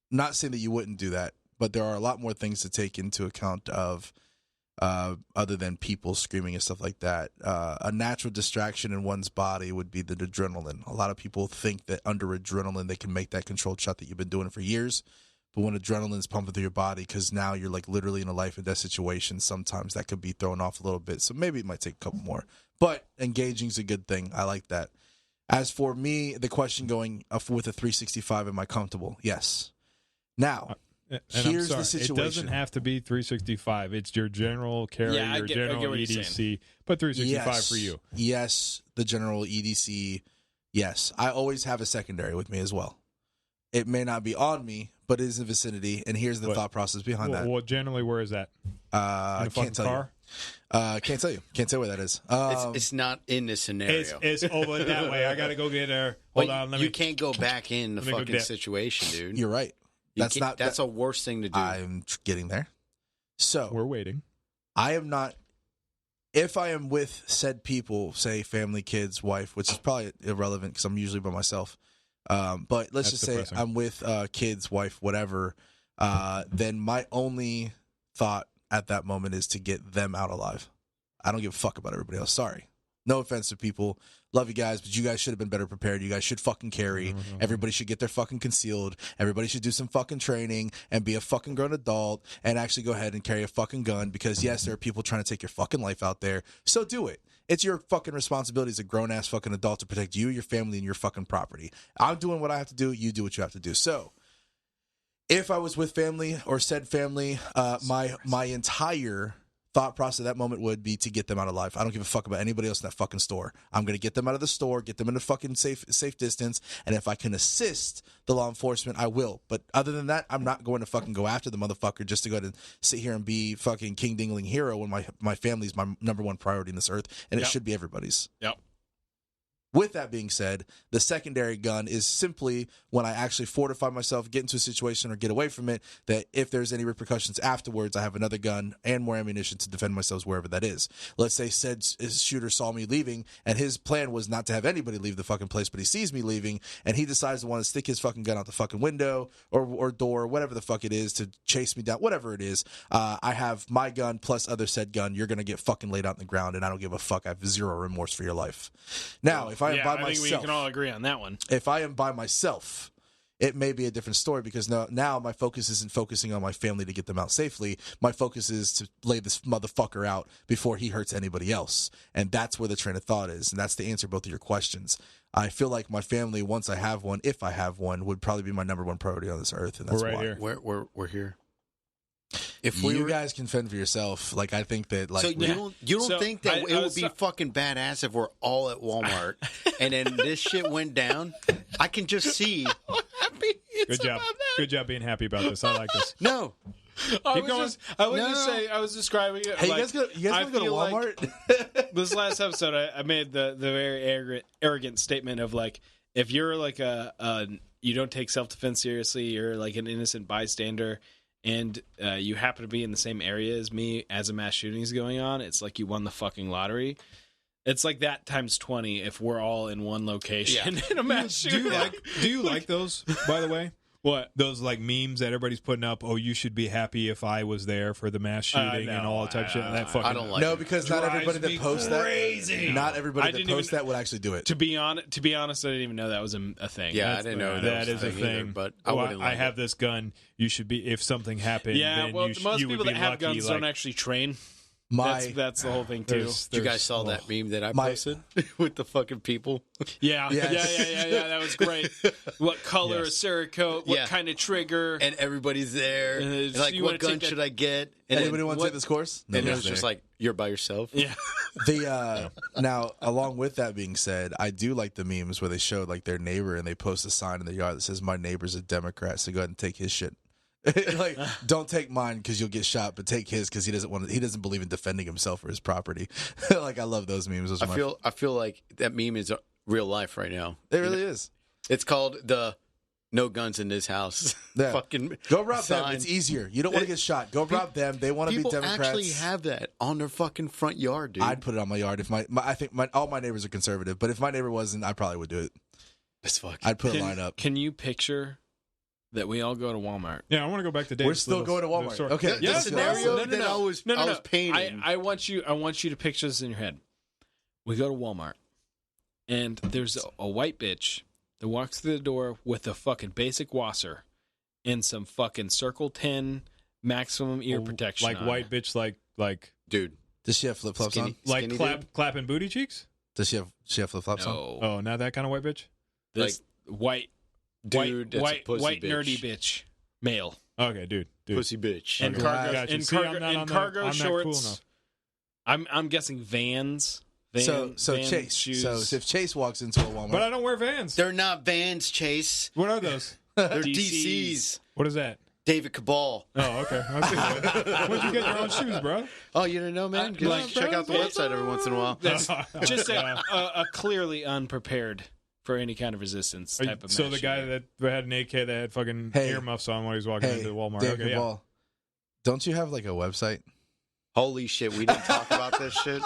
Not saying that you wouldn't do that, but there are a lot more things to take into account of, other than people screaming and stuff like that. A natural distraction in one's body would be the adrenaline. A lot of people think that under adrenaline they can make that controlled shot that you've been doing for years. But when adrenaline's pumping through your body, because now you're like literally in a life and death situation, sometimes that could be thrown off a little bit. So maybe it might take a couple more. But engaging's a good thing. I like that. As for me, the question going with a 365, am I comfortable? Yes. Now, here's the situation. It doesn't have to be 365. It's your general carry, your general EDC. But 365 for you. Yes, the general EDC. Yes. I always have a secondary with me as well. It may not be on me, but it is in the vicinity, and here's the thought process behind that. Well, generally, where is that? Can't tell you. Can't tell you. Can't tell where that is. It's not in this scenario. It's over that way. I got to go get there. Hold on. You can't go back in the fucking situation, dude. You're right. That's a worse thing to do. I'm getting there. So we're waiting. I am not. If I am with said people, say family, kids, wife, which is probably irrelevant because I'm usually by myself. But let's just say I'm with kids, wife, whatever. Then my only thought at that moment is to get them out alive. I don't give a fuck about everybody else. Sorry. No offense to people. Love you guys, but you guys should have been better prepared. You guys should fucking carry. Everybody should get their fucking concealed. Everybody should do some fucking training and be a fucking grown adult and actually go ahead and carry a fucking gun because, yes, there are people trying to take your fucking life out there. So do it. It's your fucking responsibility as a grown-ass fucking adult to protect you, your family, and your fucking property. I'm doing what I have to do. You do what you have to do. So if I was with family or said family, my entire thought process at that moment would be to get them out alive. I don't give a fuck about anybody else in that fucking store. I'm going to get them out of the store, get them in a fucking safe distance, and if I can assist the law enforcement, I will. But other than that, I'm not going to fucking go after the motherfucker just to go ahead and sit here and be fucking king dingling hero when my family's my number one priority in this earth, and it should be everybody's. Yep. With that being said, the secondary gun is simply when I actually fortify myself, get into a situation or get away from it, that if there's any repercussions afterwards, I have another gun and more ammunition to defend myself wherever that is. Let's say said shooter saw me leaving, and his plan was not to have anybody leave the fucking place, but he sees me leaving, and he decides to want to stick his fucking gun out the fucking window or door, whatever the fuck it is, to chase me down, whatever it is. I have my gun plus other said gun. You're going to get fucking laid out in the ground, and I don't give a fuck. I have zero remorse for your life. Now, if I am by myself, I think we can all agree on that one. If I am by myself, it may be a different story because now my focus isn't focusing on my family to get them out safely. My focus is to lay this motherfucker out before he hurts anybody else. And that's where the train of thought is. And that's to answer both of your questions. I feel like my family, once I have one, if I have one, would probably be my number one priority on this earth. And that's we're right why. Here. We're here. If you guys can fend for yourself, like I think that, like, so you don't think that it would be fucking badass if we're all at Walmart and then this shit went down? I can just see. Good job being happy about this. I like this. No. I was describing it. Hey, like, you guys want to go to Walmart? Like, this last episode, I made the very arrogant statement of like, if you're like you don't take self-defense seriously, you're like an innocent bystander, and you happen to be in the same area as me as a mass shooting is going on, it's like you won the fucking lottery. It's like that times 20 if we're all in one location in a mass shooting. Do you like those, by the way? What? Those like memes that everybody's putting up, oh, you should be happy if I was there for the mass shooting and all that type of shit. That fucking, I don't like No, because not everybody that posts that. Not everybody that posts that would actually do it. To be honest, I didn't even know that was a thing. Yeah, I didn't know that is a thing. Either, but I have this gun. You should be, if something happened, then most people that have guns don't actually train. That's the whole thing too. You guys saw that meme that I posted with the fucking people? Yeah. That was great. What color is Cerakote? What kind of trigger? And everybody's there. And like, what gun should I get? And anybody want to take this course? And it was just like, you're by yourself. Yeah. Now, along with that being said, I do like the memes where they show like their neighbor and they post a sign in their yard that says, "My neighbor's a Democrat, so go ahead and take his shit." Like, don't take mine because you'll get shot, but take his because he doesn't believe in defending himself or his property. Like, I love those memes. I feel like that meme is real life right now. It really is. It's called the no guns in this house. Yeah. Fucking go rob sign. them. It's easier. You don't want to get shot. Go rob them. They want to be Democrats. People actually have that on their fucking front yard, dude. I'd put it on my yard if I think all my neighbors are conservative, but if my neighbor wasn't, I probably would do it. That's fucking. I'd put a line up. Can you picture that we all go to Walmart? Yeah, I want to go back to Dave's. We're still going to Walmart. Okay. The scenario that I was painting. I want you to picture this in your head. We go to Walmart, and there's a white bitch that walks through the door with a fucking basic wasser and some fucking Circle 10 maximum ear protection. Like white bitch, like dude. Does she have flip flops on? Like clapping booty cheeks? Does she have flip flops on? Oh, not that kind of white bitch. This white dude, white bitch. nerdy bitch, male. Okay, dude. Pussy bitch. And cargo shorts. Cool I'm guessing Vans. So Vans Chase. shoes. So if Chase walks into a Walmart, but I don't wear Vans. They're not Vans, Chase. What are those? They're DCs. What is that? David Cabal. Oh, okay. I see that. Where'd you get your own shoes, bro? Oh, you didn't know, man? Check out the website every once in a while. That's just a clearly unprepared for any kind of resistance type of. So the guy that had an AK that had fucking earmuffs on when he was walking into Walmart. David Cabal, don't you have like a website? Holy shit, we didn't talk about this shit.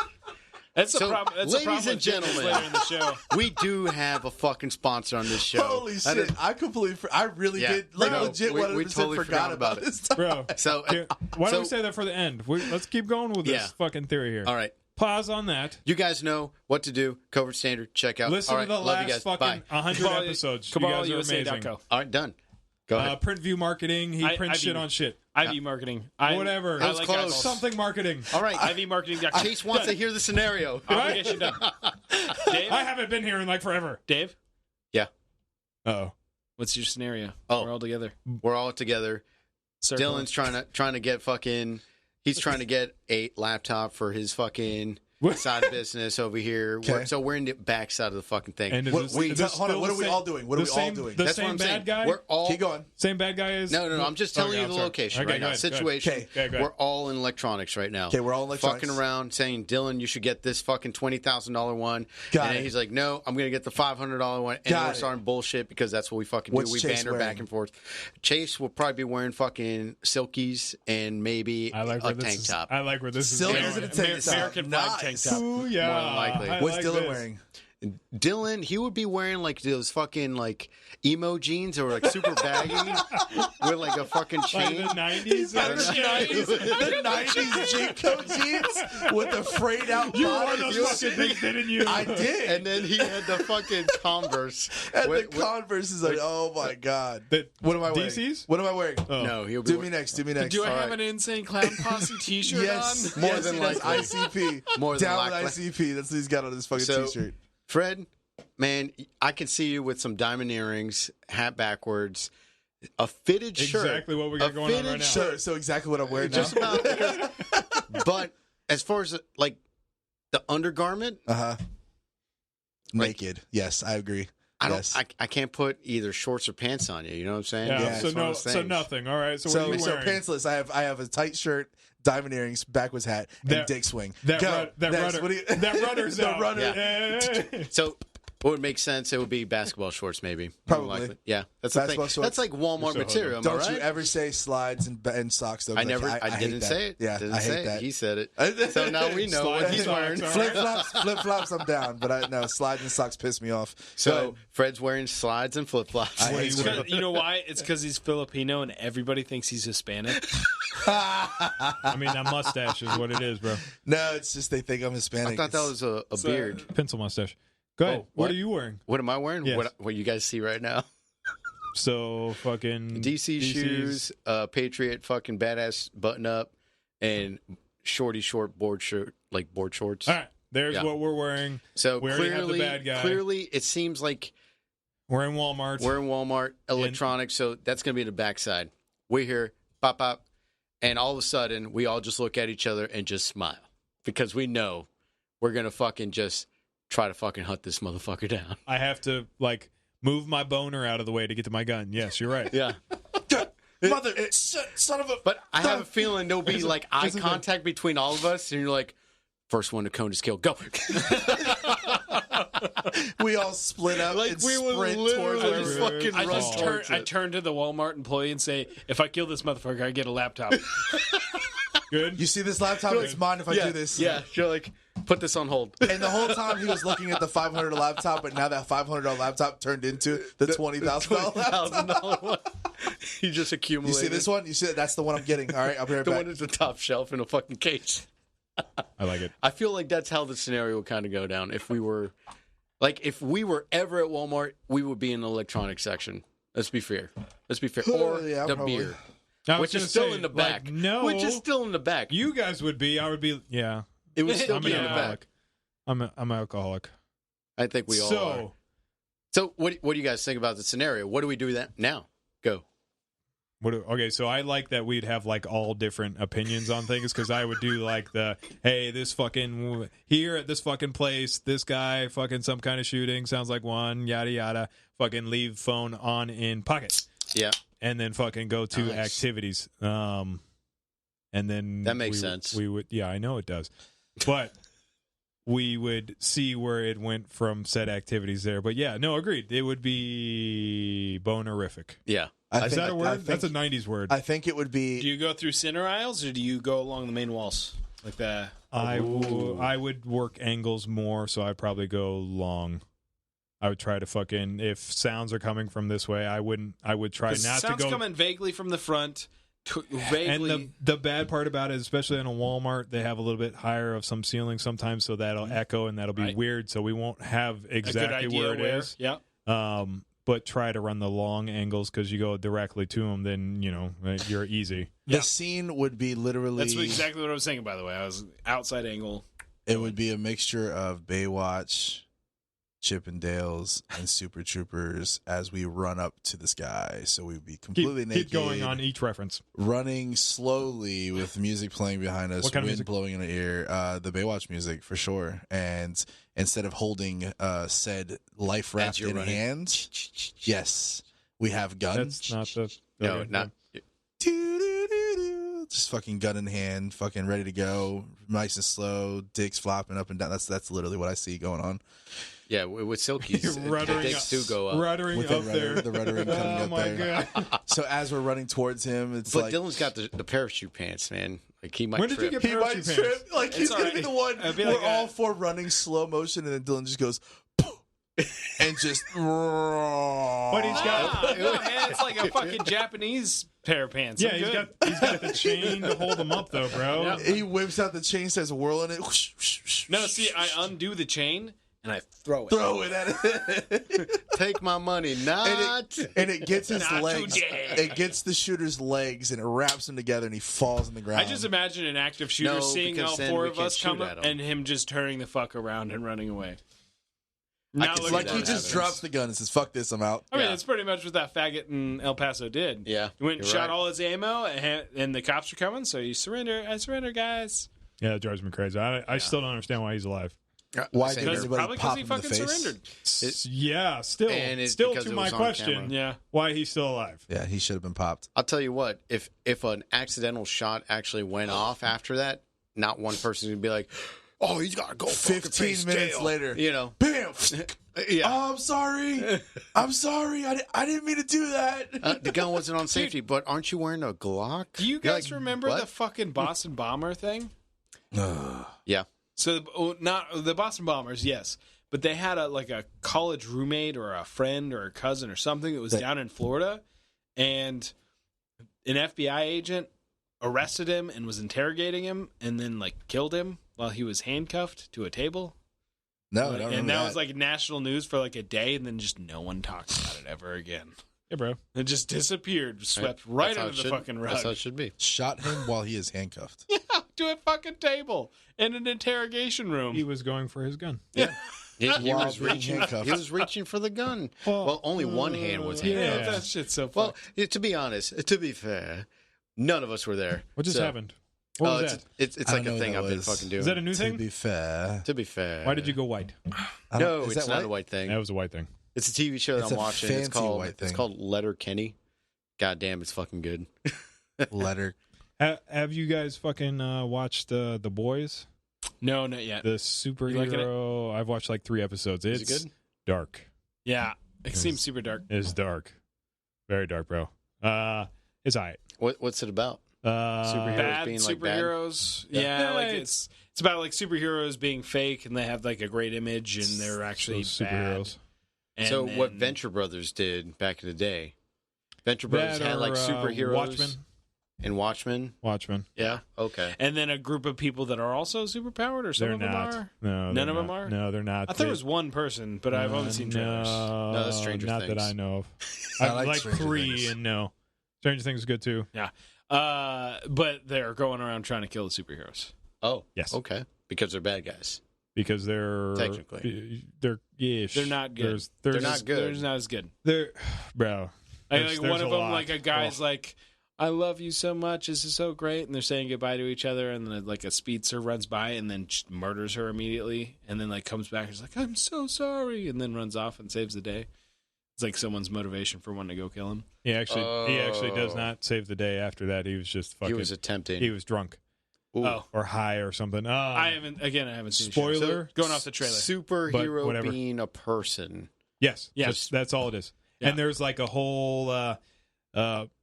That's a problem. Ladies and gentlemen, later in the show. We do have a fucking sponsor on this show. Holy shit! I really did. Legit, 100% totally forgot about this stuff. Bro, so why don't we say that for the end? Let's keep going with this fucking theory here. All right. Pause on that. You guys know what to do. Covert Standard. Check out. Listen to the last fucking 100 episodes. You guys are amazing. All right, done. Go ahead. Print View Marketing. He prints shit on shit. IV Marketing. Whatever. That was close. Something marketing. All right. IVmarketing.com. Chase wants to hear the scenario. Obligation done. Dave? I haven't been here in like forever. Dave? Yeah. Uh-oh. What's your scenario? Oh. We're all together. We're all together. Circle. Dillon's trying to get fucking... He's trying to get a laptop for his fucking... side business over here. Okay. So we're in the back side of the fucking thing. And hold on. What are we all doing? What are we all doing? The same bad guy? We're all... Keep going. Same bad guy is... No. I'm just telling you the location right now. Situation. We're all in electronics right now. Okay, we're all in electronics. Fucking around saying, Dillon, you should get this fucking $20,000 one. And he's like, no, I'm going to get the $500 one. And we're starting bullshit because that's what we fucking do. We banter back and forth. Chase will probably be wearing fucking silkies and maybe a tank top. I like where this is going. Silkies and a tank top. American flag tank top. Ooh, yeah. More than likely. What's Dillon wearing? Dillon, he would be wearing like those fucking like emo jeans or like super baggy with like a fucking chain. Like the 90s? The 90s Jinko jeans with the frayed out You body. wore those fucking things, didn't you? I did. And then he had the fucking Converse. And the Converse is like, oh my God. What am I wearing? DCs? What am I wearing? Oh. No, he'll be Do me next. Do I have an Insane Clown Posse t-shirt yes. on? More than likely. ICP. More than Down likely. with ICP. That's what he's got on his fucking t-shirt. Fred, man, I can see you with some diamond earrings, hat backwards, a fitted shirt. Exactly what we got going on right now. So exactly what I'm wearing now. Just about. But as far as like the undergarment, naked. Yes, I agree. I can't put either shorts or pants on you. You know what I'm saying? Yeah. So nothing. All right. So what are you wearing? Pantsless. I have a tight shirt, diamond earrings, backwards hat, and dick swing. That rudder's out. Runner. Yeah. So what would make sense? It would be basketball shorts, maybe. Probably. Yeah, that's basketball the thing. shorts. That's like Walmart material. Don't right? you ever say slides and socks? Though, I never. I didn't say it. Yeah, I hate that. He said it. So now we know what he's wearing. Flip flops. I'm down, but slides and socks piss me off. So Fred's wearing slides and flip flops. You know why? It's because he's Filipino and everybody thinks he's Hispanic. I mean, that mustache is what it is, bro. No, it's just they think I'm Hispanic. I thought that was a beard. Pencil mustache. Go ahead. What are you wearing? What am I wearing? Yes. What you guys see right now? So fucking DC shoes, Patriot fucking badass button up, and short board shirt, like board shorts. All right, there's what we're wearing. So we already have the bad guy. Clearly, it seems like we're in Walmart. Electronics. So that's gonna be the backside. We're here, pop up, and all of a sudden we all just look at each other and just smile because we know we're gonna fucking just try to fucking hunt this motherfucker down. I have to like move my boner out of the way to get to my gun. Yes, you're right. Yeah. Mother, son of a... But I have a feeling there'll be like eye contact between all of us, and you're like, first one to cone his kill, go. We all split up and we would sprint literally towards our fucking I turn to the Walmart employee and say, if I kill this motherfucker, I get a laptop. Good. You see this laptop? It's mine if I do this. Yeah, you're like, put this on hold. And the whole time he was looking at the $500 laptop, but now that $500 laptop turned into the $20,000 laptop. He just accumulated. You see this one? You see that's the one I'm getting. All right, I'll be right the back. one that's the top shelf in a fucking case. I like it. I feel like that's how the scenario would kind of go down. If we were ever at Walmart, we would be in the electronics section. Let's be fair. Or Yeah, the probably. beer. Which is still in the back. Which is still in the back. You guys would be. I would be. Yeah. It would still I'm be an in the back. alcoholic. I'm an alcoholic. I think we all are. So what do you guys think about the scenario? What do we do that now? Go. Okay, so I like that we'd have like all different opinions on things because I would do like hey, this fucking here at this fucking place, this guy fucking some kind of shooting sounds like one, yada yada. Fucking leave phone on in pocket. Yeah. And then fucking go to activities. And then that makes sense. We would, yeah, I know it does, but we would see where it went from said activities there. But yeah, no, agreed. It would be bonerific. Yeah. Is that a word? That's a 90s word. I think it would be. Do you go through center aisles or do you go along the main walls like that? I would work angles more, so I'd probably go long. I would try to fucking, if sounds are coming from this way, I would try not to go. Sounds coming vaguely from the front. Vaguely. And the bad part about it, especially in a Walmart, they have a little bit higher of some ceiling sometimes, so that'll echo and that'll be weird. So we won't have exactly where it is. Yeah. But try to run the long angles because you go directly to them, then you're easy. The scene would be literally. That's exactly what I was saying. By the way, I was outside angle. It would be a mixture of Baywatch, Chippendales, and Super Troopers as we run up to the sky. So we'd be completely naked. Keep going on each reference. Running slowly with music playing behind us, what kind wind of music? blowing in our ear. The Baywatch music for sure. And instead of holding said life raft in hand, yes, we have guns. That's not the. No, not. Just fucking gun in hand, fucking ready to go, nice and slow, dicks flopping up and down. That's literally what I see going on. Yeah, with Silky's, the dicks do go up. Ruddering with up there. The ruddering coming up there. God. So as we're running towards him, it's but like... Dillon's got the parachute pants, man. Like he might When trip. did you get He might parachute trip. pants? Like he's going to be the one we're all four running slow motion, and then Dillon just goes... and just... But he's got... No, man, it's like a fucking Japanese pair of pants. Yeah, he's got the chain to hold him up, though, bro. He whips out the chain, starts whirling it. No, see, I undo the chain, and I throw it. Throw it at it. Take my money, not. And it gets his Not legs. today. It gets the shooter's legs, and it wraps him together, and he falls on the ground. I just imagine an active shooter No, seeing because all then four we of can't us shoot come at up him. and him just turning the fuck around and running away. I Not can see looking like at he that just evidence. drops the gun and says, "Fuck this, I'm out." I mean, Yeah. that's pretty much what that faggot in El Paso did. Yeah, He went and you're shot right. all his ammo, and the cops are coming, so you surrender. I surrender, guys. Yeah, it drives me crazy. I still don't understand why he's alive. Why Same did here. everybody Probably pop because he him in the fucking face? surrendered. Yeah, still because to it my was on question, camera. Yeah. why he's still alive. Yeah, he should have been popped. I'll tell you what. If an accidental shot actually went off after that, not one person would be like, "Oh, he's got to go." 15 minutes later, you know. bam. Yeah. Oh, I'm sorry. I'm sorry. I didn't mean to do that. The gun wasn't on safety, but aren't you wearing a Glock? Do you You're guys like, remember what? the fucking Boston Bomber thing? Yeah. So not the Boston Bombers, yes, but they had a college roommate or a friend or a cousin or something that was down in Florida, and an FBI agent arrested him and was interrogating him, and then killed him while he was handcuffed to a table. No, I don't remember and that was national news for a day, and then just no one talks about it ever again. Yeah, bro. It just disappeared, swept right under the fucking rug. That's how it should be. Shot him while he is handcuffed. Yeah, to a fucking table in an interrogation room. He was going for his gun. Yeah. He While was being reaching. handcuffed. He was reaching for the gun. Well, only one hand was handcuffed. Yeah. That shit's so Well, fucked. to be honest, to be fair, none of us were there. What just So- happened? What was that? It's I like don't a know thing what I've that been was. fucking doing. Is that a new To thing? be fair, To be fair. Why did you go white? No, is it's that not white? a white thing. That was a white thing. It's a TV show that It's I'm a watching. fancy It's called white thing. It's called Letter Kenny. God damn, it's fucking good. Letter. Have you guys fucking watched The Boys? No, not yet. The superhero. I've watched like 3 episodes. It's Is it good? Dark. Yeah, it seems super dark. It's dark. Very dark, bro. It's all right. What's it about? Superheroes bad being superheroes. Like bad? Yeah, like it's about like superheroes being fake, and they have like a great image, and they're actually superheroes. So what Venture Brothers did back in the day? Venture Brothers had like superheroes. Watchmen. Yeah. Okay. And then a group of people that are also superpowered, or some of them are. No, none of them are. No, they're not. I thought it was one person, but I've only seen trailers. No, that's Stranger Things. Not that I know of. I like 3, and no. Stranger Things is good too. Yeah. But they're going around trying to kill the superheroes. Oh, yes. Okay. Because they're bad guys. Because they're technically they're not good. They're not good. They're not as good. Bro. Like one of them, like a guy's like, "I love you so much. This is so great," and they're saying goodbye to each other, and then like a speedster runs by and then just murders her immediately, and then like comes back and is like, "I'm so sorry," and then runs off and saves the day. It's like someone's motivation for wanting to go kill him. He actually does not save the day after that. He was just fucking. He was attempting. He was drunk. Or high or something. I haven't seen spoiler. Going off the trailer. Superhero being a person. Yes. That's all it is. Yeah. And there's like a whole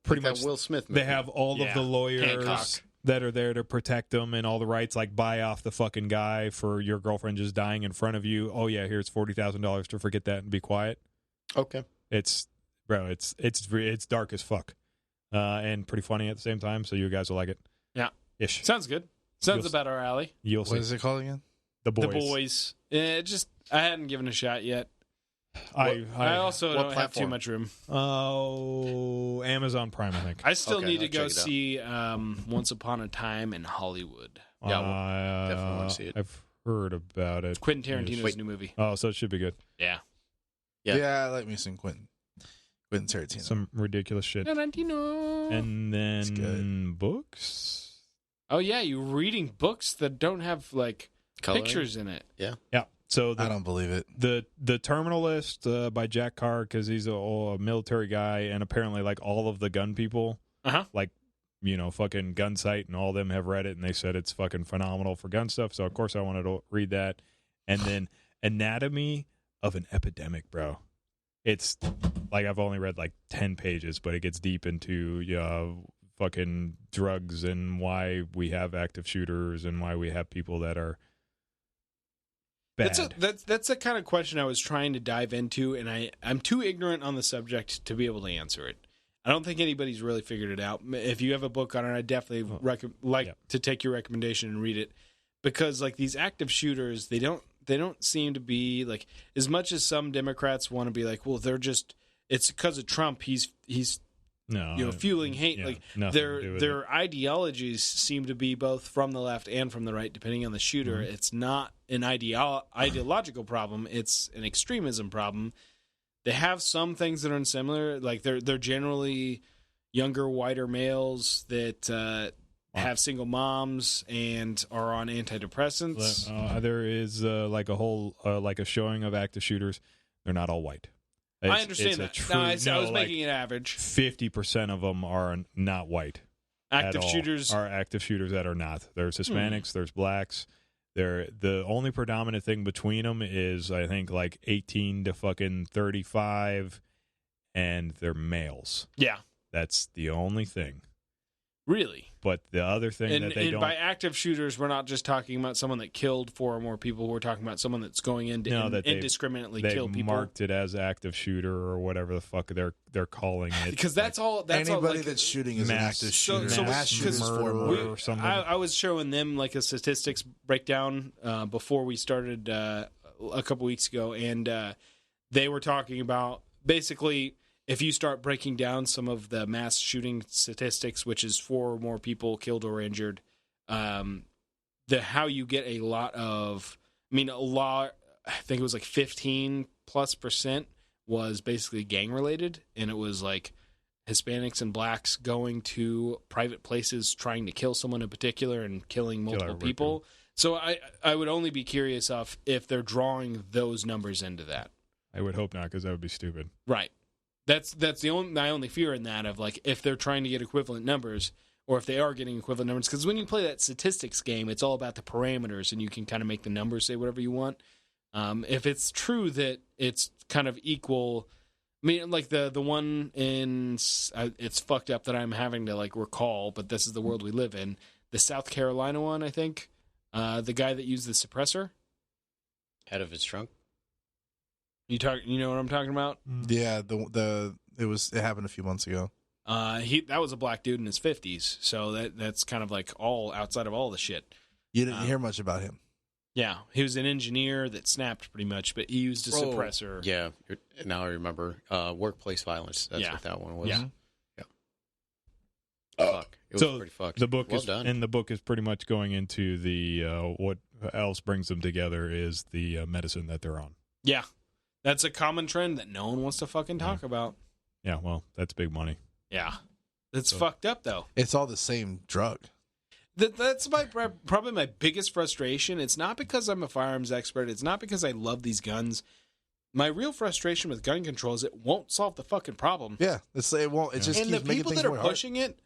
pretty much Will Smith movie. They have all of the lawyers that are there to protect them and all the rights, like buy off the fucking guy for your girlfriend just dying in front of you. Oh yeah, here's $40,000 to forget that and be quiet. Okay. It's dark as fuck. And pretty funny at the same time, so you guys will like it. Yeah. Ish. Sounds good. Sounds about our alley. What is it called again? The Boys. The Boys. I hadn't given it a shot yet. I also don't have too much room. Oh, Amazon Prime, I think. I still need to go see Once Upon a Time in Hollywood. Yeah, we'll definitely want to see it. I've heard about it. Quentin Tarantino's new movie. Oh, so it should be good. Yeah. I like me some Quentin Tarantino. Some ridiculous shit. Tarantino. And then books. Oh yeah, you're reading books that don't have like Coloring? Pictures in it. Yeah. So I don't believe it. The Terminal List by Jack Carr, because he's a military guy, and apparently like all of the gun people, like fucking Gunsight and all of them have read it, and they said it's fucking phenomenal for gun stuff. So of course I wanted to read that, and then Anatomy of an Epidemic, bro. It's like I've only read like 10 pages, but it gets deep into fucking drugs and why we have active shooters and why we have people that are bad. That's the kind of question I was trying to dive into, and I'm too ignorant on the subject to be able to answer it. I don't think anybody's really figured it out. If you have a book on it, I definitely to take your recommendation and read it, because like these active shooters, they don't seem to be like, as much as some Democrats want to be like, well, it's because of Trump. He's fueling hate. Yeah, like their ideologies seem to be both from the left and from the right, depending on the shooter. Mm-hmm. It's not an ideological problem. It's an extremism problem. They have some things that are similar. Like they're generally younger, whiter males that have single moms and are on antidepressants. There is like a whole like a showing of active shooters. They're not all white. I understand that. I was making an average. 50% of them are not white. Active shooters are active shooters that are not. There's Hispanics. There's blacks. The only predominant thing between them is I think like 18 to fucking 35, and they're males. Yeah, that's the only thing. Really? But the other thing that they don't... by active shooters, we're not just talking about someone that killed 4 or more people. We're talking about someone that's going in to indiscriminately kill people. They marked it as active shooter or whatever the fuck they're calling it. Because that's all... Anybody that's shooting is an active shooter. So mass shooters or something. I was showing them like a statistics breakdown before we started a couple weeks ago, and they were talking about basically... If you start breaking down some of the mass shooting statistics, which is 4 or more people killed or injured, how you get a lot, I think it was like 15+% was basically gang related, and it was like Hispanics and blacks going to private places trying to kill someone in particular and killing multiple people. So I would only be curious if they're drawing those numbers into that. I would hope not, because that would be stupid. Right. That's my only fear in that, of like, if they're trying to get equivalent numbers, or if they are getting equivalent numbers. Because when you play that statistics game, it's all about the parameters, and you can kind of make the numbers say whatever you want. If it's true that it's kind of equal, I mean, like the one in, it's fucked up that I'm having to like recall, but this is the world we live in. The South Carolina one, I think. The guy that used the suppressor. Head of his trunk. You know what I'm talking about? Yeah, it happened a few months ago. That was a black dude in his 50s, so that's kind of like all outside of all the shit. You didn't hear much about him. Yeah, he was an engineer that snapped pretty much, but he used a suppressor. Yeah, now I remember. Workplace violence. That's what that one was. Yeah. Fuck. It was pretty fucked. The book the book is pretty much going into the what else brings them together is the medicine that they're on. Yeah, that's a common trend that no one wants to fucking talk about. Yeah, well, that's big money. Yeah, it's fucked up though. It's all the same drug. That's probably my biggest frustration. It's not because I'm a firearms expert. It's not because I love these guns. My real frustration with gun control is it won't solve the fucking problem. Yeah, it won't. It just and keeps the making people things that are more pushing it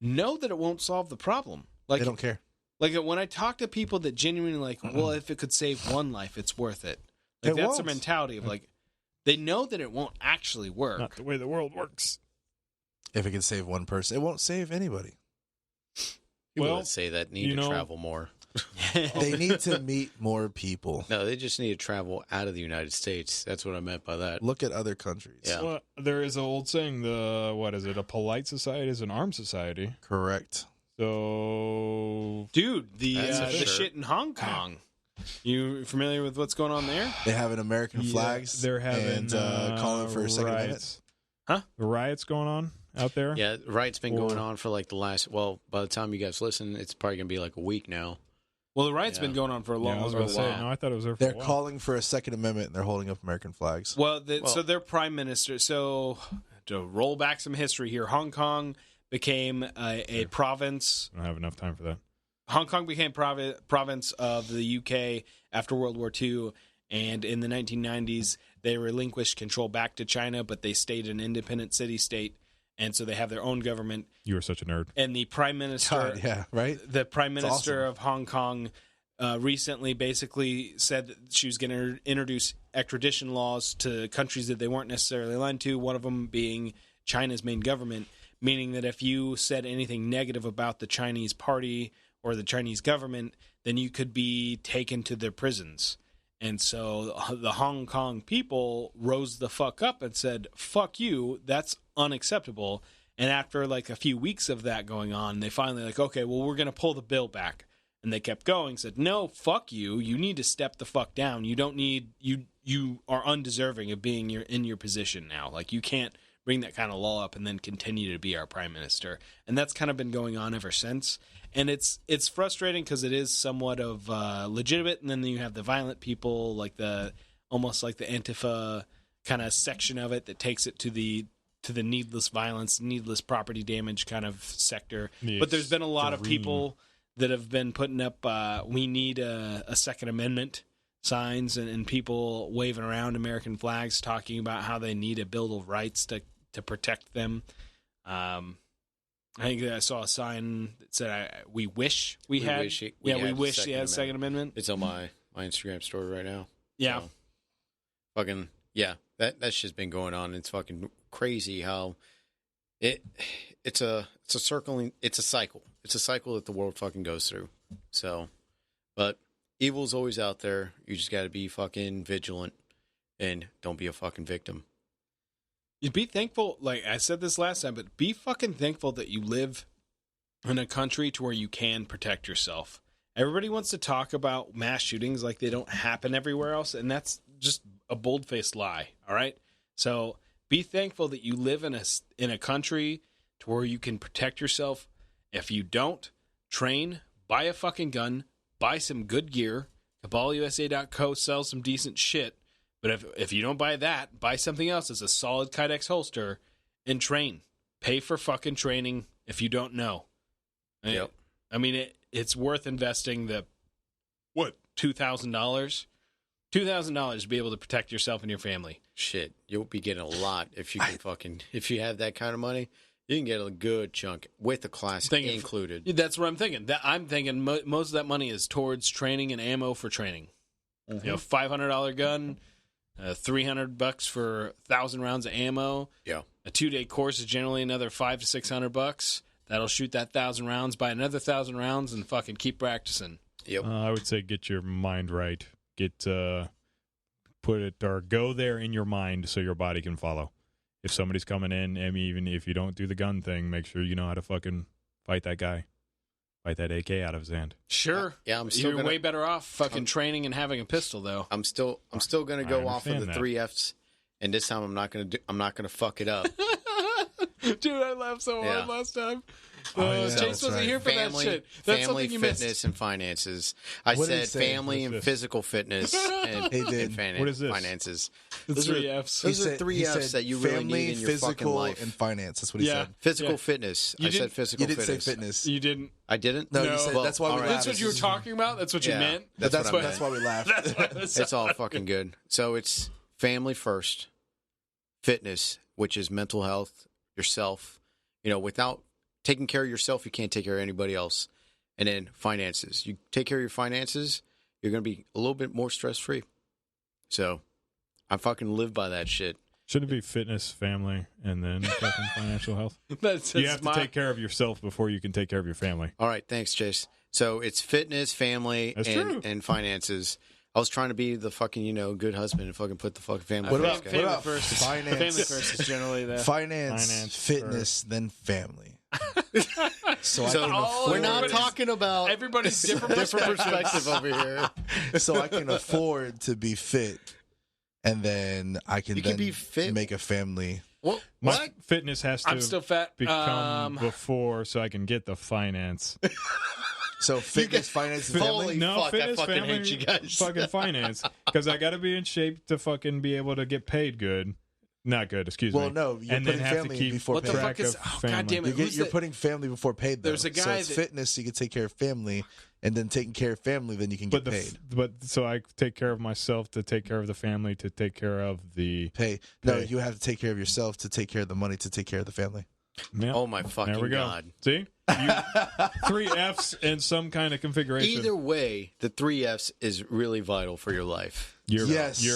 know that it won't solve the problem. Like they don't care. Like when I talk to people that genuinely like, well, if it could save one life, it's worth it. Like that's their mentality of like, they know that it won't actually work. Not the way the world works. If it can save one person, it won't save anybody. People that say that need to travel more. They need to meet more people. No, they just need to travel out of the United States. That's what I meant by that. Look at other countries. Yeah. Well, there is an old saying, a polite society is an armed society. Correct. So, dude, the shit in Hong Kong. You familiar with what's going on there? They have an American flags. They're having calling for a second amendment. Huh? The riots going on out there? Yeah, riots been going on for like the last. Well, by the time you guys listen, it's probably gonna be like a week now. Well, the riots been going on for a long while. I thought it was there for They're calling for a second amendment, and they're holding up American flags. Well, so their prime minister. So to roll back some history here, Hong Kong became a province. I don't have enough time for that. Hong Kong became province of the UK after World War II, and in the 1990s, they relinquished control back to China, but they stayed an independent city-state, and so they have their own government. You are such a nerd. And the prime minister... God, yeah, right? The prime minister of Hong Kong recently basically said that she was going to introduce extradition laws to countries that they weren't necessarily aligned to, one of them being China's main government, meaning that if you said anything negative about the Chinese party or the Chinese government, then you could be taken to their prisons. And so the Hong Kong people rose the fuck up and said, fuck you, that's unacceptable. And after like a few weeks of that going on, they finally like, okay, well, we're going to pull the bill back. And they kept going, said, no, fuck you. You need to step the fuck down. You don't need, you are undeserving of being in your position now. Like you can't bring that kind of law up and then continue to be our prime minister. And that's kind of been going on ever since. And it's frustrating because it is somewhat of legitimate, and then you have the violent people, like almost like the Antifa kind of section of it that takes it to the needless violence, needless property damage kind of sector. Yes, but there's been a lot of people that have been putting up we need a Second Amendment signs and people waving around American flags talking about how they need a Bill of Rights to protect them. I think that I saw a sign that said, we wish we had Second Amendment. It's on my Instagram story right now. Yeah. So, fucking, yeah, that shit's been going on. It's fucking crazy how it's a cycle. It's a cycle that the world fucking goes through. So, but evil's always out there. You just got to be fucking vigilant and don't be a fucking victim. You'd be thankful, like I said this last time, but be fucking thankful that you live in a country to where you can protect yourself. Everybody wants to talk about mass shootings like they don't happen everywhere else, and that's just a bold-faced lie, all right? So be thankful that you live in a country to where you can protect yourself. If you don't, train, buy a fucking gun, buy some good gear. CabalUSA.co sells some decent shit. But if you don't buy that, buy something else that's a solid Kydex holster and train. Pay for fucking training if you don't know. Yep. I mean, it's worth investing $2,000? $2,000 to be able to protect yourself and your family. Shit, you'll be getting a lot if you can if you have that kind of money. You can get a good chunk with the class included. That's what I'm thinking. I'm thinking most of that money is towards training and ammo for training. Mm-hmm. $500 gun, $300 for 1,000 rounds of ammo. Yeah. A 2-day course is generally another $500 to $600. That'll shoot that 1,000 rounds, buy another 1,000 rounds, and fucking keep practicing. Yep. I would say get your mind right. Put it or go there in your mind so your body can follow. If somebody's coming in, and even if you don't do the gun thing, make sure you know how to fucking fight that guy. Fight that AK out of his hand. Sure. Yeah, you're way better off fucking training and having a pistol, though. I'm still going to go off of the 3 Fs, and this time I'm not going to fuck it up. Dude, I laughed so hard last time. Chase wasn't here for that shit. That's family, fitness, and finances. I said family and physical fitness and what is this? Finances. Those are 3 Fs. Those are 3 Fs that you really need in your fucking life. And finance. That's what he said. Physical fitness. I said physical fitness. You didn't say fitness. You didn't. I didn't? No, you said, that's why we laughed. That's what you were talking about? That's what you meant? That's why we laughed. It's all fucking good. So it's family first, fitness, which is mental health, yourself. Without taking care of yourself, you can't take care of anybody else. And then finances. You take care of your finances, you're going to be a little bit more stress-free. So I fucking live by that shit. Shouldn't it be fitness, family, and then fucking financial health? You have to take care of yourself before you can take care of your family. All right, thanks, Chase. So it's fitness, family, and finances. I was trying to be the fucking, good husband and fucking put the fucking family first. Family first. Finance. Family first is generally the finance fitness, first. Then family. So we're not talking about everybody's different perspective over here. So I can afford to be fit, and then I can be fit? Make a family. What? My fitness has to I'm still fat. Become before so I can get the finance. So fitness, finance, and family? No, fuck, fitness, I fucking family, hate you guys. Fucking finance. Because I got to be in shape to fucking be able to get paid good. Not good, excuse me. Well, no, you're putting family before paid. What the fuck is... Oh, God damn it. You're putting family before paid, though. There's a guy so it's fitness, so you can take care of family, and then taking care of family, then you can get paid. So I take care of myself to take care of the family to take care of the... Pay. No, you have to take care of yourself to take care of the money to take care of the family. Yep. Oh, my fucking there we go. God. See? 3 Fs in some kind of configuration. Either way, the 3 Fs is really vital for your life. You're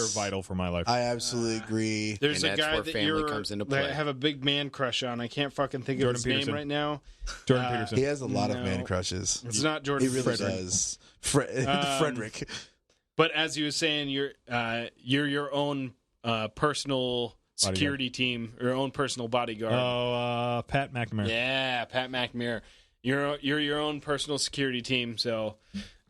vital for my life. I absolutely agree. There's a guy that comes into play. I have a big man crush on. I can't fucking think of his name right now. Jordan Peterson. He has a lot of man crushes. It's not Jordan. He really does. Frederick. But as he was saying, you're your own personal security team, your own personal bodyguard. Oh, Pat McNamara. Yeah, Pat McNamara. You're your own personal security team, so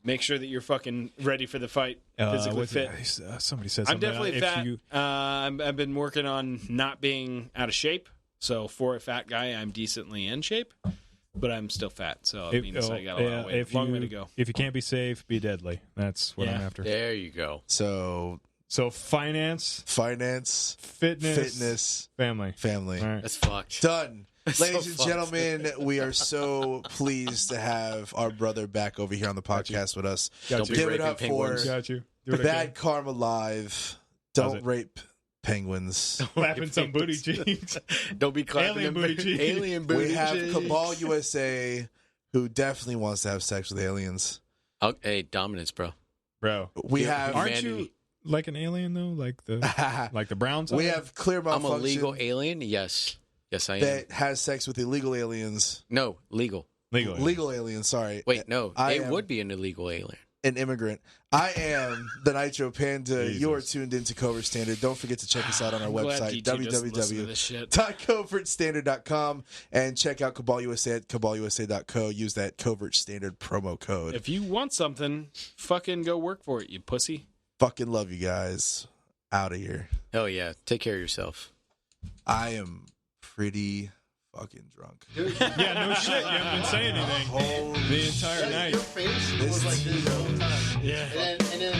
make sure that you're fucking ready for the fight, physically fit. Somebody said something. I'm definitely fat. I've been working on not being out of shape, so for a fat guy, I'm decently in shape, but I'm still fat, so it means I got a lot of weight. Long way to go. If you can't be safe, be deadly. That's what I'm after. There you go. So finance, fitness, family. All right. That's fucked. Done. Ladies and gentlemen, we are so pleased to have our brother back over here on the podcast with us. Give it up penguins. for Bad Karma Live. Don't rape penguins. Clapping some booty cheeks. Don't be clapping alien booty cheeks. Alien booty cheeks. We have Cabal USA, who definitely wants to have sex with aliens. Hey, dominance, bro. We have. Aren't you like an alien though? Like the Browns? We have Clear Malfunction. I'm a legal alien. Yes, I am. That has sex with illegal aliens. No, legal. Legal aliens. Sorry. Wait, no. It would be an illegal alien. An immigrant. I am the Nitro Panda. Jesus. You're tuned into Covert Standard. Don't forget to check us out on our website, www.covertstandard.com, and check out Cabal USA at cabalusa.co. Use that Covert Standard promo code. If you want something, fucking go work for it, you pussy. Fucking love you guys. Out of here. Hell yeah. Take care of yourself. I am pretty fucking drunk. Yeah, no shit. You haven't been saying anything the entire night. Your face was like this the whole time. Yeah. And then